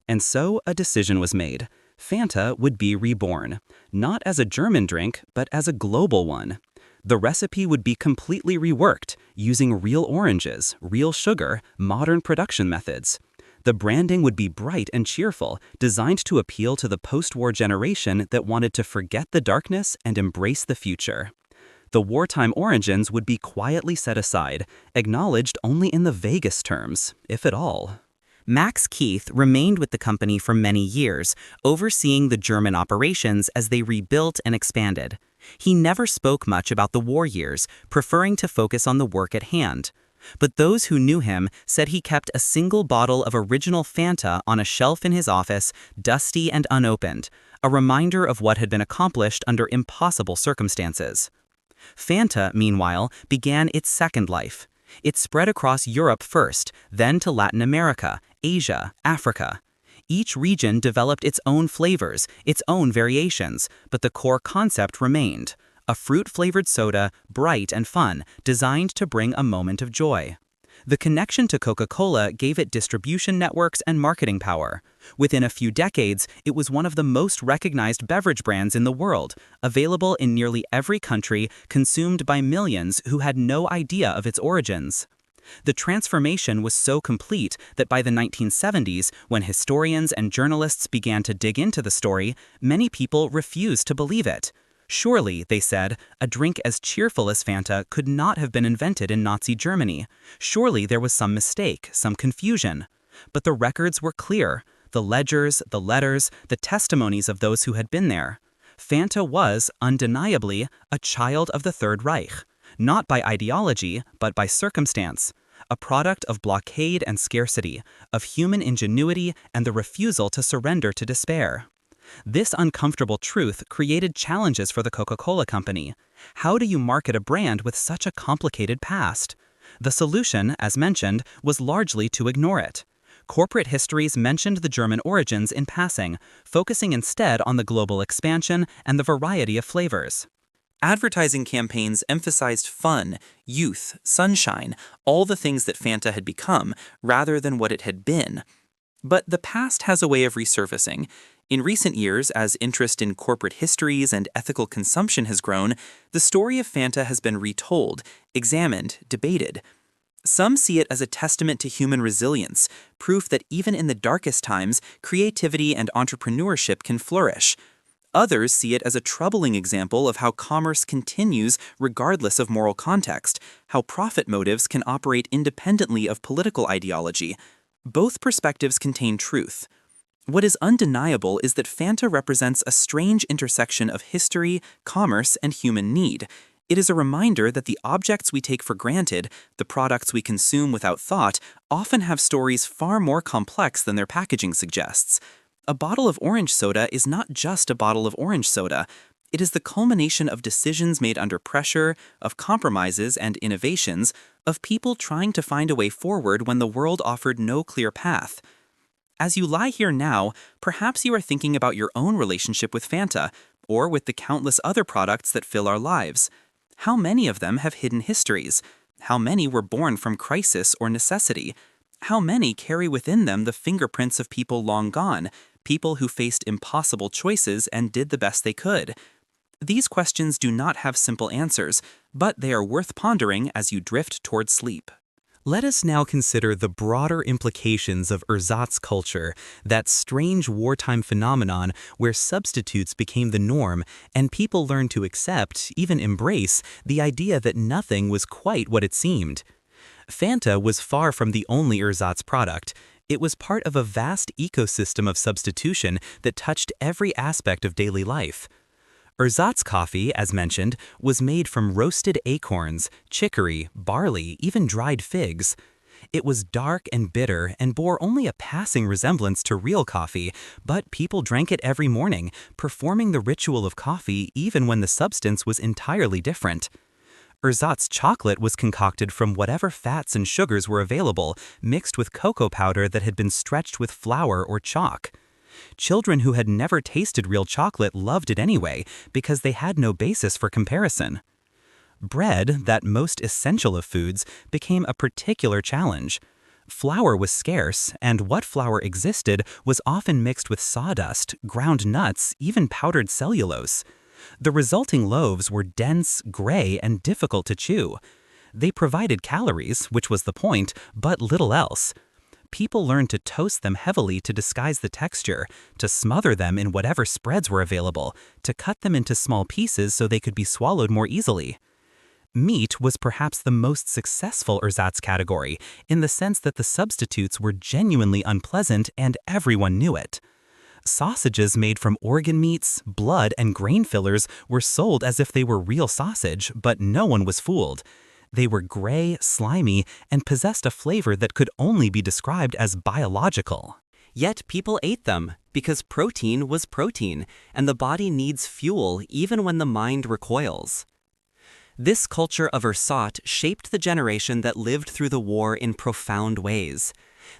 And so a decision was made. Fanta would be reborn, not as a German drink, but as a global one. The recipe would be completely reworked, using real oranges, real sugar, modern production methods. The branding would be bright and cheerful, designed to appeal to the post-war generation that wanted to forget the darkness and embrace the future. The wartime origins would be quietly set aside, acknowledged only in the vaguest terms, if at all. Max Keith remained with the company for many years, overseeing the German operations as they rebuilt and expanded. He never spoke much about the war years, preferring to focus on the work at hand. But those who knew him said he kept a single bottle of original Fanta on a shelf in his office, dusty and unopened, a reminder of what had been accomplished under impossible circumstances. Fanta, meanwhile, began its second life. It spread across Europe first, then to Latin America, Asia, Africa. Each region developed its own flavors, its own variations, but the core concept remained. A fruit-flavored soda, bright and fun, designed to bring a moment of joy. The connection to Coca-Cola gave it distribution networks and marketing power. Within a few decades, it was one of the most recognized beverage brands in the world, available in nearly every country, consumed by millions who had no idea of its origins. The transformation was so complete that by the 1970s, when historians and journalists began to dig into the story, many people refused to believe it. Surely, they said, a drink as cheerful as Fanta could not have been invented in Nazi Germany. Surely there was some mistake, some confusion. But the records were clear. The ledgers, the letters, the testimonies of those who had been there. Fanta was, undeniably, a child of the Third Reich. Not by ideology, but by circumstance. A product of blockade and scarcity, of human ingenuity and the refusal to surrender to despair. This uncomfortable truth created challenges for the Coca-Cola Company. How do you market a brand with such a complicated past? The solution, as mentioned, was largely to ignore it. Corporate histories mentioned the German origins in passing, focusing instead on the global expansion and the variety of flavors. Advertising campaigns emphasized fun, youth, sunshine, all the things that Fanta had become, rather than what it had been. But the past has a way of resurfacing. In recent years, as interest in corporate histories and ethical consumption has grown, the story of Fanta has been retold, examined, debated. Some see it as a testament to human resilience, proof that even in the darkest times, creativity and entrepreneurship can flourish. Others see it as a troubling example of how commerce continues regardless of moral context, how profit motives can operate independently of political ideology. Both perspectives contain truth. What is undeniable is that Fanta represents a strange intersection of history, commerce, and human need. It is a reminder that the objects we take for granted, the products we consume without thought, often have stories far more complex than their packaging suggests. A bottle of orange soda is not just a bottle of orange soda. It is the culmination of decisions made under pressure, of compromises and innovations, of people trying to find a way forward when the world offered no clear path. As you lie here now, perhaps you are thinking about your own relationship with Fanta, or with the countless other products that fill our lives. How many of them have hidden histories? How many were born from crisis or necessity? How many carry within them the fingerprints of people long gone, people who faced impossible choices and did the best they could? These questions do not have simple answers, but they are worth pondering as you drift toward sleep. Let us now consider the broader implications of ersatz culture, that strange wartime phenomenon where substitutes became the norm and people learned to accept, even embrace, the idea that nothing was quite what it seemed. Fanta was far from the only ersatz product. It was part of a vast ecosystem of substitution that touched every aspect of daily life. Ersatz coffee, as mentioned, was made from roasted acorns, chicory, barley, even dried figs. It was dark and bitter and bore only a passing resemblance to real coffee, but people drank it every morning, performing the ritual of coffee even when the substance was entirely different. Ersatz chocolate was concocted from whatever fats and sugars were available, mixed with cocoa powder that had been stretched with flour or chalk. Children who had never tasted real chocolate loved it anyway, because they had no basis for comparison. Bread, that most essential of foods, became a particular challenge. Flour was scarce, and what flour existed was often mixed with sawdust, ground nuts, even powdered cellulose. The resulting loaves were dense, gray, and difficult to chew. They provided calories, which was the point, but little else. People learned to toast them heavily to disguise the texture, to smother them in whatever spreads were available, to cut them into small pieces so they could be swallowed more easily. Meat was perhaps the most successful ersatz category, in the sense that the substitutes were genuinely unpleasant and everyone knew it. Sausages made from organ meats, blood, and grain fillers were sold as if they were real sausage, but no one was fooled. They were gray, slimy, and possessed a flavor that could only be described as biological. Yet people ate them, because protein was protein, and the body needs fuel even when the mind recoils. This culture of ersatz shaped the generation that lived through the war in profound ways.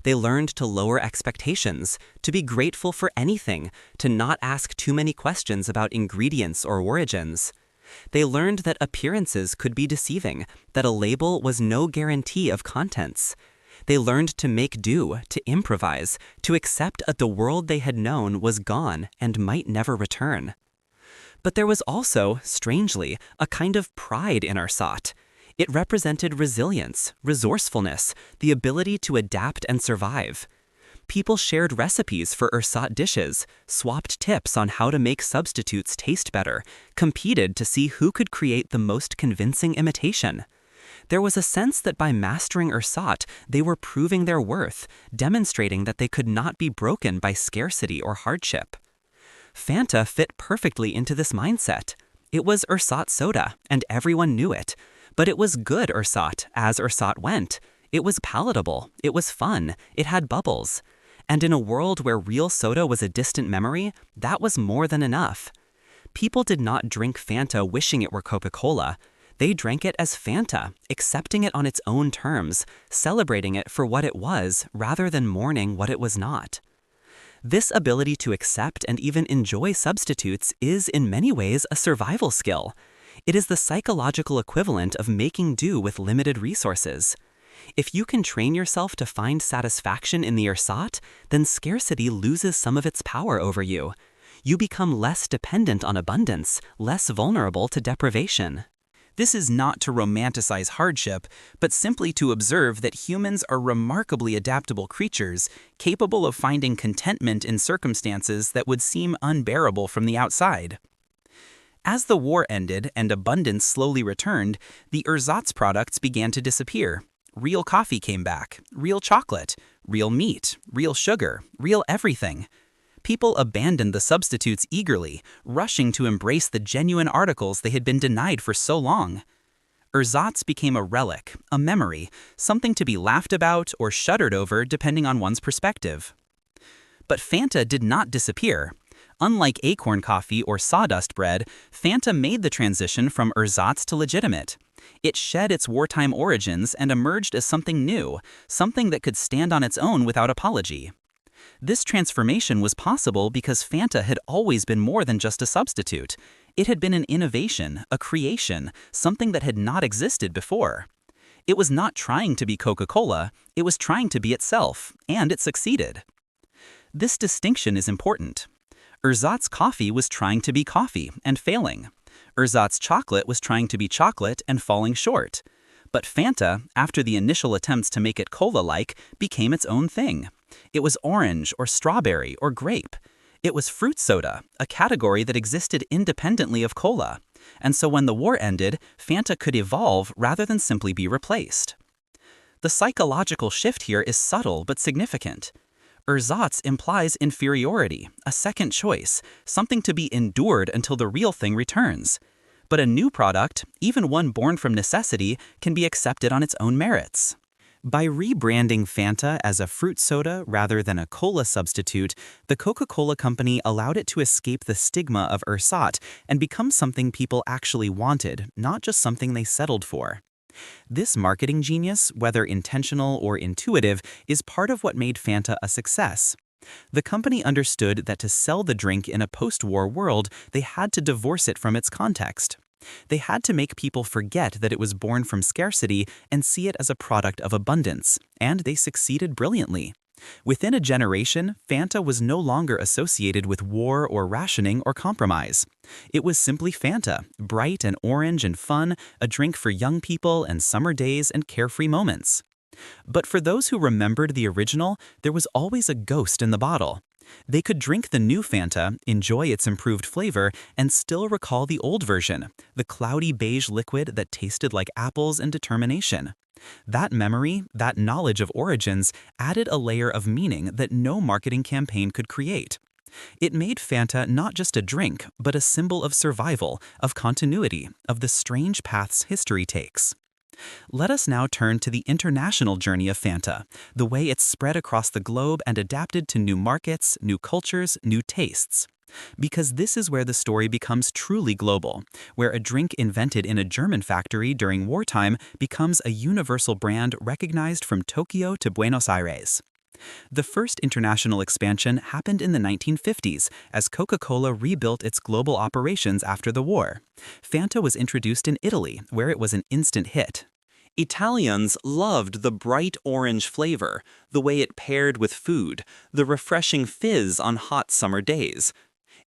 They learned to lower expectations, to be grateful for anything, to not ask too many questions about ingredients or origins. They learned that appearances could be deceiving, that a label was no guarantee of contents. They learned to make do, to improvise, to accept that the world they had known was gone and might never return. But there was also, strangely, a kind of pride in ersatz. It represented resilience, resourcefulness, the ability to adapt and survive. People shared recipes for ersatz dishes, swapped tips on how to make substitutes taste better, competed to see who could create the most convincing imitation. There was a sense that by mastering ersatz, they were proving their worth, demonstrating that they could not be broken by scarcity or hardship. Fanta fit perfectly into this mindset. It was ersatz soda, and everyone knew it. But it was good ersatz, as ersatz went. It was palatable, it was fun, it had bubbles. And in a world where real soda was a distant memory, that was more than enough. People did not drink Fanta wishing it were Coca-Cola. They drank it as Fanta, accepting it on its own terms, celebrating it for what it was rather than mourning what it was not. This ability to accept and even enjoy substitutes is in many ways a survival skill. It is the psychological equivalent of making do with limited resources. If you can train yourself to find satisfaction in the ersatz, then scarcity loses some of its power over you. You become less dependent on abundance, less vulnerable to deprivation. This is not to romanticize hardship, but simply to observe that humans are remarkably adaptable creatures, capable of finding contentment in circumstances that would seem unbearable from the outside. As the war ended and abundance slowly returned, the ersatz products began to disappear. Real coffee came back, real chocolate, real meat, real sugar, real everything. People abandoned the substitutes eagerly, rushing to embrace the genuine articles they had been denied for so long. Ersatz became a relic, a memory, something to be laughed about or shuddered over depending on one's perspective. But Fanta did not disappear. Unlike acorn coffee or sawdust bread, Fanta made the transition from ersatz to legitimate. It shed its wartime origins and emerged as something new, something that could stand on its own without apology. This transformation was possible because Fanta had always been more than just a substitute. It had been an innovation, a creation, something that had not existed before. It was not trying to be Coca-Cola, it was trying to be itself, and it succeeded. This distinction is important. Ersatz coffee was trying to be coffee and failing. Ersatz chocolate was trying to be chocolate and falling short. But Fanta, after the initial attempts to make it cola-like, became its own thing. It was orange or strawberry or grape. It was fruit soda, a category that existed independently of cola. And so when the war ended, Fanta could evolve rather than simply be replaced. The psychological shift here is subtle but significant. Ersatz implies inferiority, a second choice, something to be endured until the real thing returns. But a new product, even one born from necessity, can be accepted on its own merits. By rebranding Fanta as a fruit soda rather than a cola substitute, the Coca-Cola Company allowed it to escape the stigma of ersatz and become something people actually wanted, not just something they settled for. This marketing genius, whether intentional or intuitive, is part of what made Fanta a success. The company understood that to sell the drink in a post-war world, they had to divorce it from its context. They had to make people forget that it was born from scarcity and see it as a product of abundance, and they succeeded brilliantly. Within a generation, Fanta was no longer associated with war or rationing or compromise. It was simply Fanta, bright and orange and fun, a drink for young people and summer days and carefree moments. But for those who remembered the original, there was always a ghost in the bottle. They could drink the new Fanta, enjoy its improved flavor, and still recall the old version, the cloudy beige liquid that tasted like apples and determination. That memory, that knowledge of origins, added a layer of meaning that no marketing campaign could create. It made Fanta not just a drink, but a symbol of survival, of continuity, of the strange paths history takes. Let us now turn to the international journey of Fanta, the way it's spread across the globe and adapted to new markets, new cultures, new tastes. Because this is where the story becomes truly global, where a drink invented in a German factory during wartime becomes a universal brand recognized from Tokyo to Buenos Aires. The first international expansion happened in the 1950s as Coca-Cola rebuilt its global operations after the war. Fanta was introduced in Italy, where it was an instant hit. Italians loved the bright orange flavor, the way it paired with food, the refreshing fizz on hot summer days.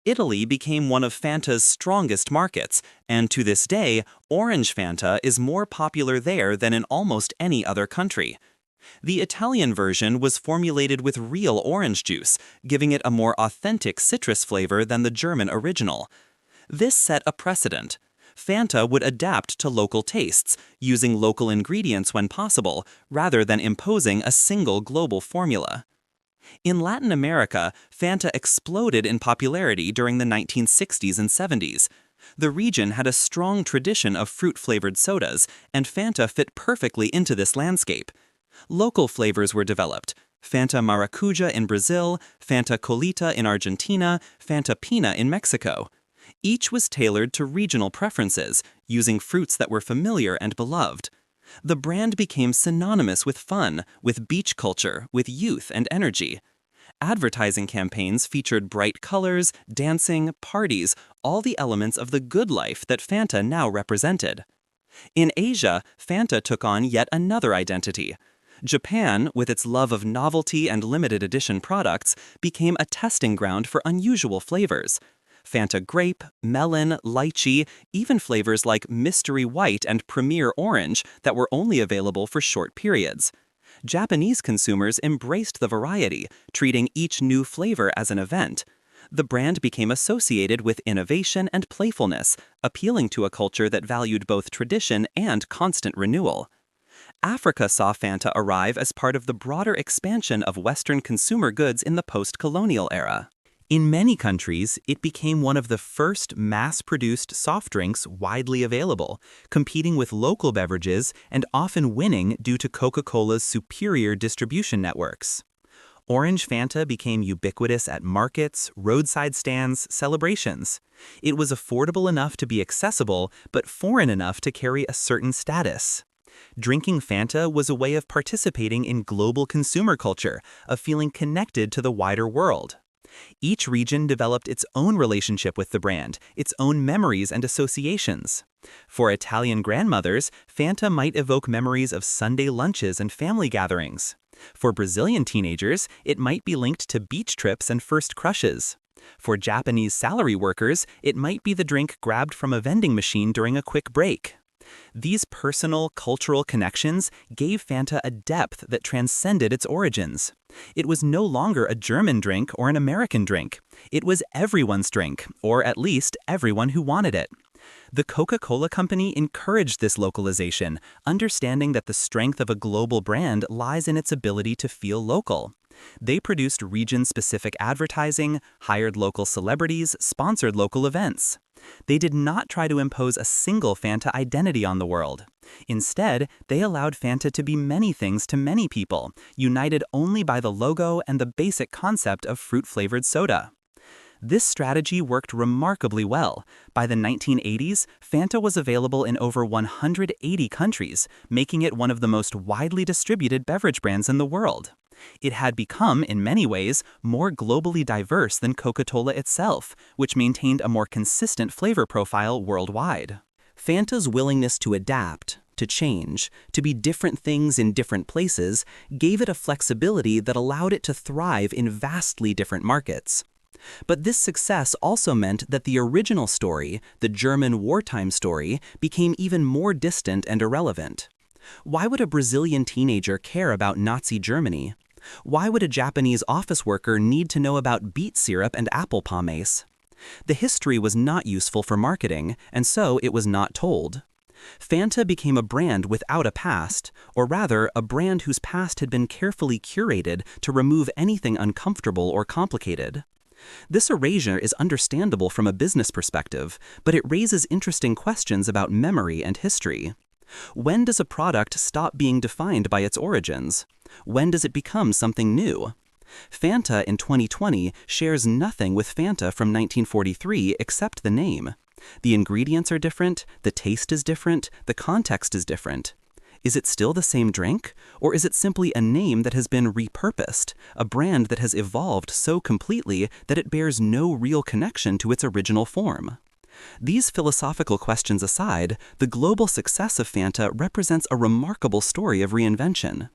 Italy became one of Fanta's strongest markets, and to this day, orange Fanta is more popular there than in almost any other country. The Italian version was formulated with real orange juice, giving it a more authentic citrus flavor than the German original. This set a precedent. Fanta would adapt to local tastes, using local ingredients when possible, rather than imposing a single global formula. In Latin America, Fanta exploded in popularity during the 1960s and 70s. The region had a strong tradition of fruit-flavored sodas, and Fanta fit perfectly into this landscape. Local flavors were developed: Fanta Maracuja in Brazil, Fanta Colita in Argentina, Fanta Pina in Mexico. Each was tailored to regional preferences, using fruits that were familiar and beloved. The brand became synonymous with fun, with beach culture, with youth and energy. Advertising campaigns featured bright colors, dancing, parties, all the elements of the good life that Fanta now represented. In Asia, Fanta took on yet another identity. Japan, with its love of novelty and limited edition products, became a testing ground for unusual flavors. Fanta grape, melon, lychee, even flavors like mystery white and premier orange that were only available for short periods. Japanese consumers embraced the variety, treating each new flavor as an event. The brand became associated with innovation and playfulness, appealing to a culture that valued both tradition and constant renewal. Africa saw Fanta arrive as part of the broader expansion of Western consumer goods in the post-colonial era. In many countries, it became one of the first mass-produced soft drinks widely available, competing with local beverages and often winning due to Coca-Cola's superior distribution networks. Orange Fanta became ubiquitous at markets, roadside stands, celebrations. It was affordable enough to be accessible, but foreign enough to carry a certain status. Drinking Fanta was a way of participating in global consumer culture, of feeling connected to the wider world. Each region developed its own relationship with the brand, its own memories and associations. For Italian grandmothers, Fanta might evoke memories of Sunday lunches and family gatherings. For Brazilian teenagers, it might be linked to beach trips and first crushes. For Japanese salary workers, it might be the drink grabbed from a vending machine during a quick break. These personal, cultural connections gave Fanta a depth that transcended its origins. It was no longer a German drink or an American drink. It was everyone's drink, or at least everyone who wanted it. The Coca-Cola Company encouraged this localization, understanding that the strength of a global brand lies in its ability to feel local. They produced region-specific advertising, hired local celebrities, sponsored local events. They did not try to impose a single Fanta identity on the world. Instead, they allowed Fanta to be many things to many people, united only by the logo and the basic concept of fruit-flavored soda. This strategy worked remarkably well. By the 1980s, Fanta was available in over 180 countries, making it one of the most widely distributed beverage brands in the world. It had become, in many ways, more globally diverse than Coca-Cola itself, which maintained a more consistent flavor profile worldwide. Fanta's willingness to adapt, to change, to be different things in different places, gave it a flexibility that allowed it to thrive in vastly different markets. But this success also meant that the original story, the German wartime story, became even more distant and irrelevant. Why would a Brazilian teenager care about Nazi Germany? Why would a Japanese office worker need to know about beet syrup and apple pomace? The history was not useful for marketing, and so it was not told. Fanta became a brand without a past, or rather, a brand whose past had been carefully curated to remove anything uncomfortable or complicated. This erasure is understandable from a business perspective, but it raises interesting questions about memory and history. When does a product stop being defined by its origins? When does it become something new? Fanta in 2020 shares nothing with Fanta from 1943 except the name. The ingredients are different, the taste is different, the context is different. Is it still the same drink? Or is it simply a name that has been repurposed, a brand that has evolved so completely that it bears no real connection to its original form? These philosophical questions aside, the global success of Fanta represents a remarkable story of reinvention.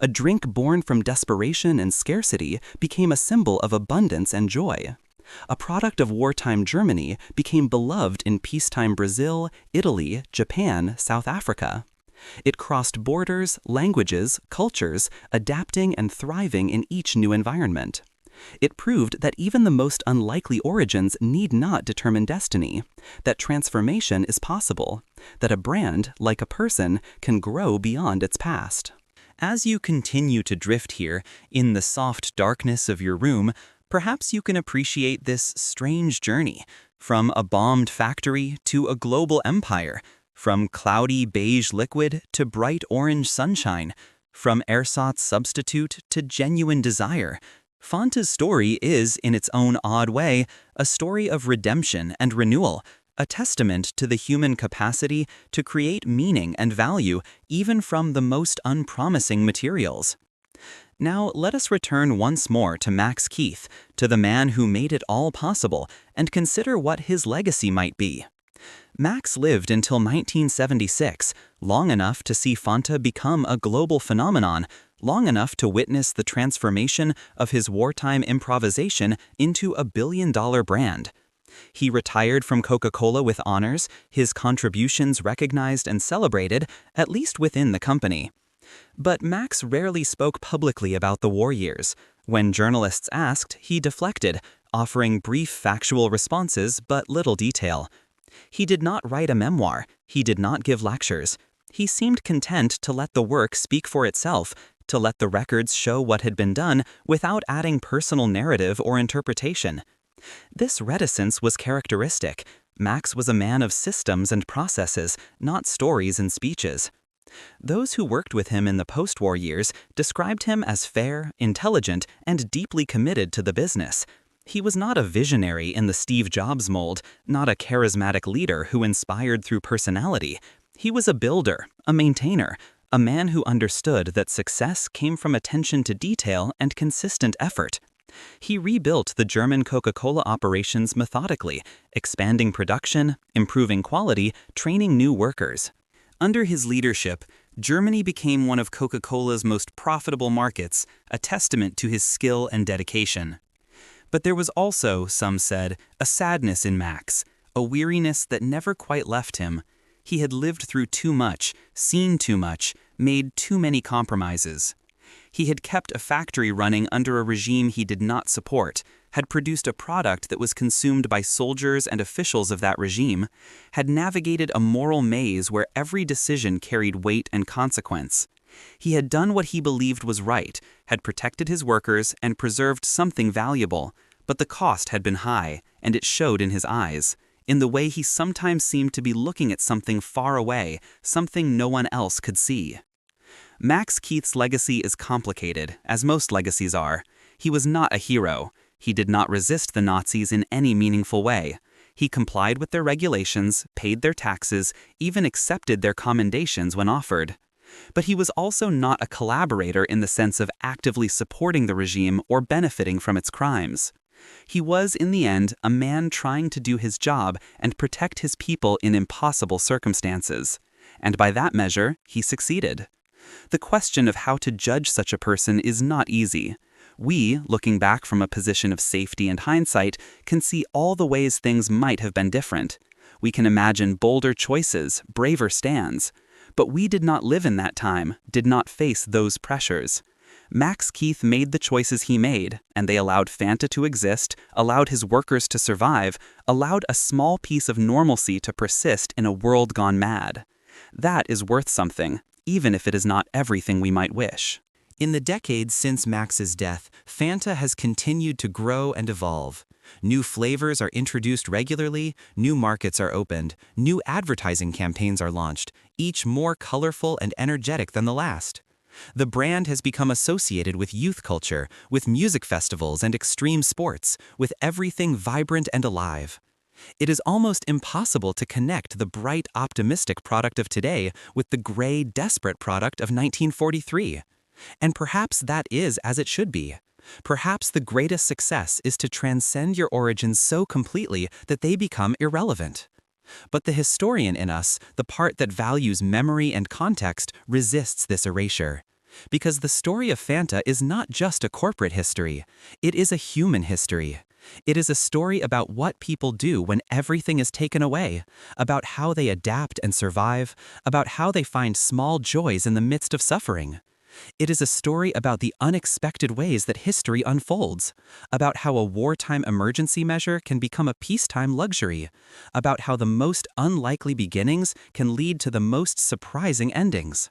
A drink born from desperation and scarcity became a symbol of abundance and joy. A product of wartime Germany became beloved in peacetime Brazil, Italy, Japan, South Africa. It crossed borders, languages, cultures, adapting and thriving in each new environment. It proved that even the most unlikely origins need not determine destiny, that transformation is possible, that a brand, like a person, can grow beyond its past. As you continue to drift here, in the soft darkness of your room, perhaps you can appreciate this strange journey, from a bombed factory to a global empire, from cloudy beige liquid to bright orange sunshine, from ersatz substitute to genuine desire. Fanta's story is, in its own odd way, a story of redemption and renewal, a testament to the human capacity to create meaning and value even from the most unpromising materials. Now let us return once more to Max Keith, to the man who made it all possible, and consider what his legacy might be. Max lived until 1976, long enough to see Fanta become a global phenomenon, long enough to witness the transformation of his wartime improvisation into a billion-dollar brand. He retired from Coca-Cola with honors, his contributions recognized and celebrated, at least within the company. But Max rarely spoke publicly about the war years. When journalists asked, he deflected, offering brief factual responses but little detail. He did not write a memoir, he did not give lectures. He seemed content to let the work speak for itself, to let the records show what had been done without adding personal narrative or interpretation. This reticence was characteristic. Max was a man of systems and processes, not stories and speeches. Those who worked with him in the post-war years described him as fair, intelligent, and deeply committed to the business. He was not a visionary in the Steve Jobs mold, not a charismatic leader who inspired through personality. He was a builder, a maintainer, a man who understood that success came from attention to detail and consistent effort. He rebuilt the German Coca-Cola operations methodically, expanding production, improving quality, training new workers. Under his leadership, Germany became one of Coca-Cola's most profitable markets, a testament to his skill and dedication. But there was also, some said, a sadness in Max, a weariness that never quite left him. He had lived through too much, seen too much, made too many compromises. He had kept a factory running under a regime he did not support, had produced a product that was consumed by soldiers and officials of that regime, had navigated a moral maze where every decision carried weight and consequence. He had done what he believed was right, had protected his workers and preserved something valuable, but the cost had been high, and it showed in his eyes, in the way he sometimes seemed to be looking at something far away, something no one else could see. Max Keith's legacy is complicated, as most legacies are. He was not a hero. He did not resist the Nazis in any meaningful way. He complied with their regulations, paid their taxes, even accepted their commendations when offered. But he was also not a collaborator in the sense of actively supporting the regime or benefiting from its crimes. He was, in the end, a man trying to do his job and protect his people in impossible circumstances. And by that measure, he succeeded. The question of how to judge such a person is not easy. We, looking back from a position of safety and hindsight, can see all the ways things might have been different. We can imagine bolder choices, braver stands. But we did not live in that time, did not face those pressures. Max Keith made the choices he made, and they allowed Fanta to exist, allowed his workers to survive, allowed a small piece of normalcy to persist in a world gone mad. That is worth something, even if it is not everything we might wish. In the decades since Max's death, Fanta has continued to grow and evolve. New flavors are introduced regularly, new markets are opened, new advertising campaigns are launched, each more colorful and energetic than the last. The brand has become associated with youth culture, with music festivals and extreme sports, with everything vibrant and alive. It is almost impossible to connect the bright, optimistic product of today with the gray, desperate product of 1943. And perhaps that is as it should be. Perhaps the greatest success is to transcend your origins so completely that they become irrelevant. But the historian in us, the part that values memory and context, resists this erasure. Because the story of Fanta is not just a corporate history, it is a human history. It is a story about what people do when everything is taken away, about how they adapt and survive, about how they find small joys in the midst of suffering. It is a story about the unexpected ways that history unfolds, about how a wartime emergency measure can become a peacetime luxury, about how the most unlikely beginnings can lead to the most surprising endings.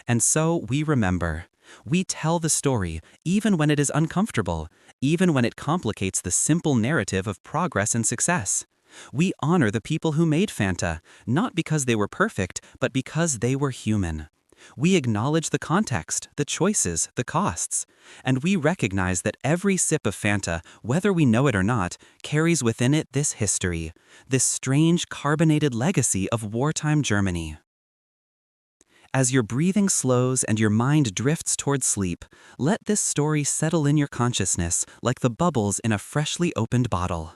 And so we remember. We tell the story, even when it is uncomfortable, even when it complicates the simple narrative of progress and success. We honor the people who made Fanta, not because they were perfect, but because they were human. We acknowledge the context, the choices, the costs, and we recognize that every sip of Fanta, whether we know it or not, carries within it this history, this strange carbonated legacy of wartime Germany. As your breathing slows and your mind drifts toward sleep, let this story settle in your consciousness like the bubbles in a freshly opened bottle.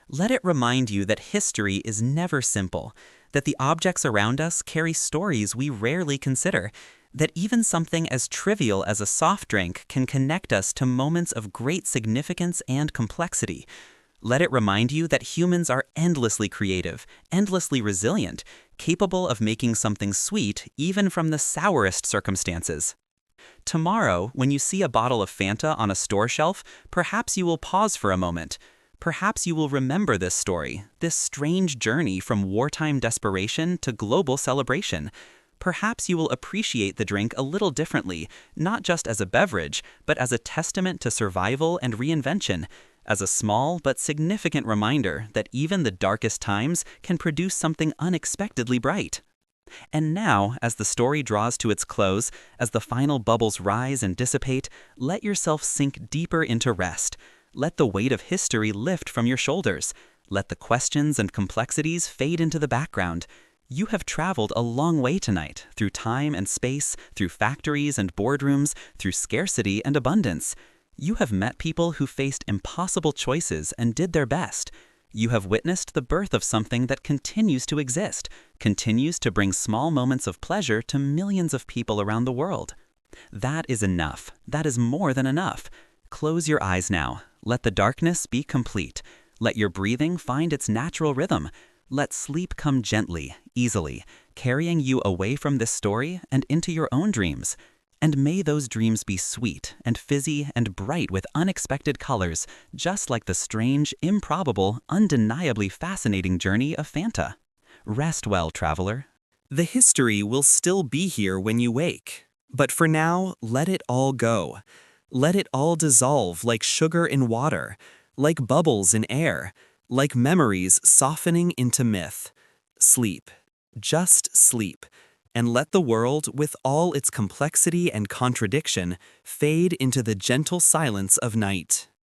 Let it remind you that history is never simple, that the objects around us carry stories we rarely consider, that even something as trivial as a soft drink can connect us to moments of great significance and complexity. Let it remind you that humans are endlessly creative, endlessly resilient, capable of making something sweet even from the sourest circumstances. Tomorrow, when you see a bottle of Fanta on a store shelf, perhaps you will pause for a moment. Perhaps you will remember this story, this strange journey from wartime desperation to global celebration. Perhaps you will appreciate the drink a little differently, not just as a beverage, but as a testament to survival and reinvention, as a small but significant reminder that even the darkest times can produce something unexpectedly bright. And now, as the story draws to its close, as the final bubbles rise and dissipate, let yourself sink deeper into rest. Let the weight of history lift from your shoulders. Let the questions and complexities fade into the background. You have traveled a long way tonight, through time and space, through factories and boardrooms, through scarcity and abundance. You have met people who faced impossible choices and did their best. You have witnessed the birth of something that continues to exist, continues to bring small moments of pleasure to millions of people around the world. That is enough. That is more than enough. Close your eyes now. Let the darkness be complete. Let your breathing find its natural rhythm. Let sleep come gently, easily, carrying you away from this story and into your own dreams. And may those dreams be sweet and fizzy and bright with unexpected colors, just like the strange, improbable, undeniably fascinating journey of Fanta. Rest well, traveler. The history will still be here when you wake. But for now, let it all go. Let it all dissolve like sugar in water, like bubbles in air, like memories softening into myth. Sleep. Just sleep. And let the world, with all its complexity and contradiction, fade into the gentle silence of night.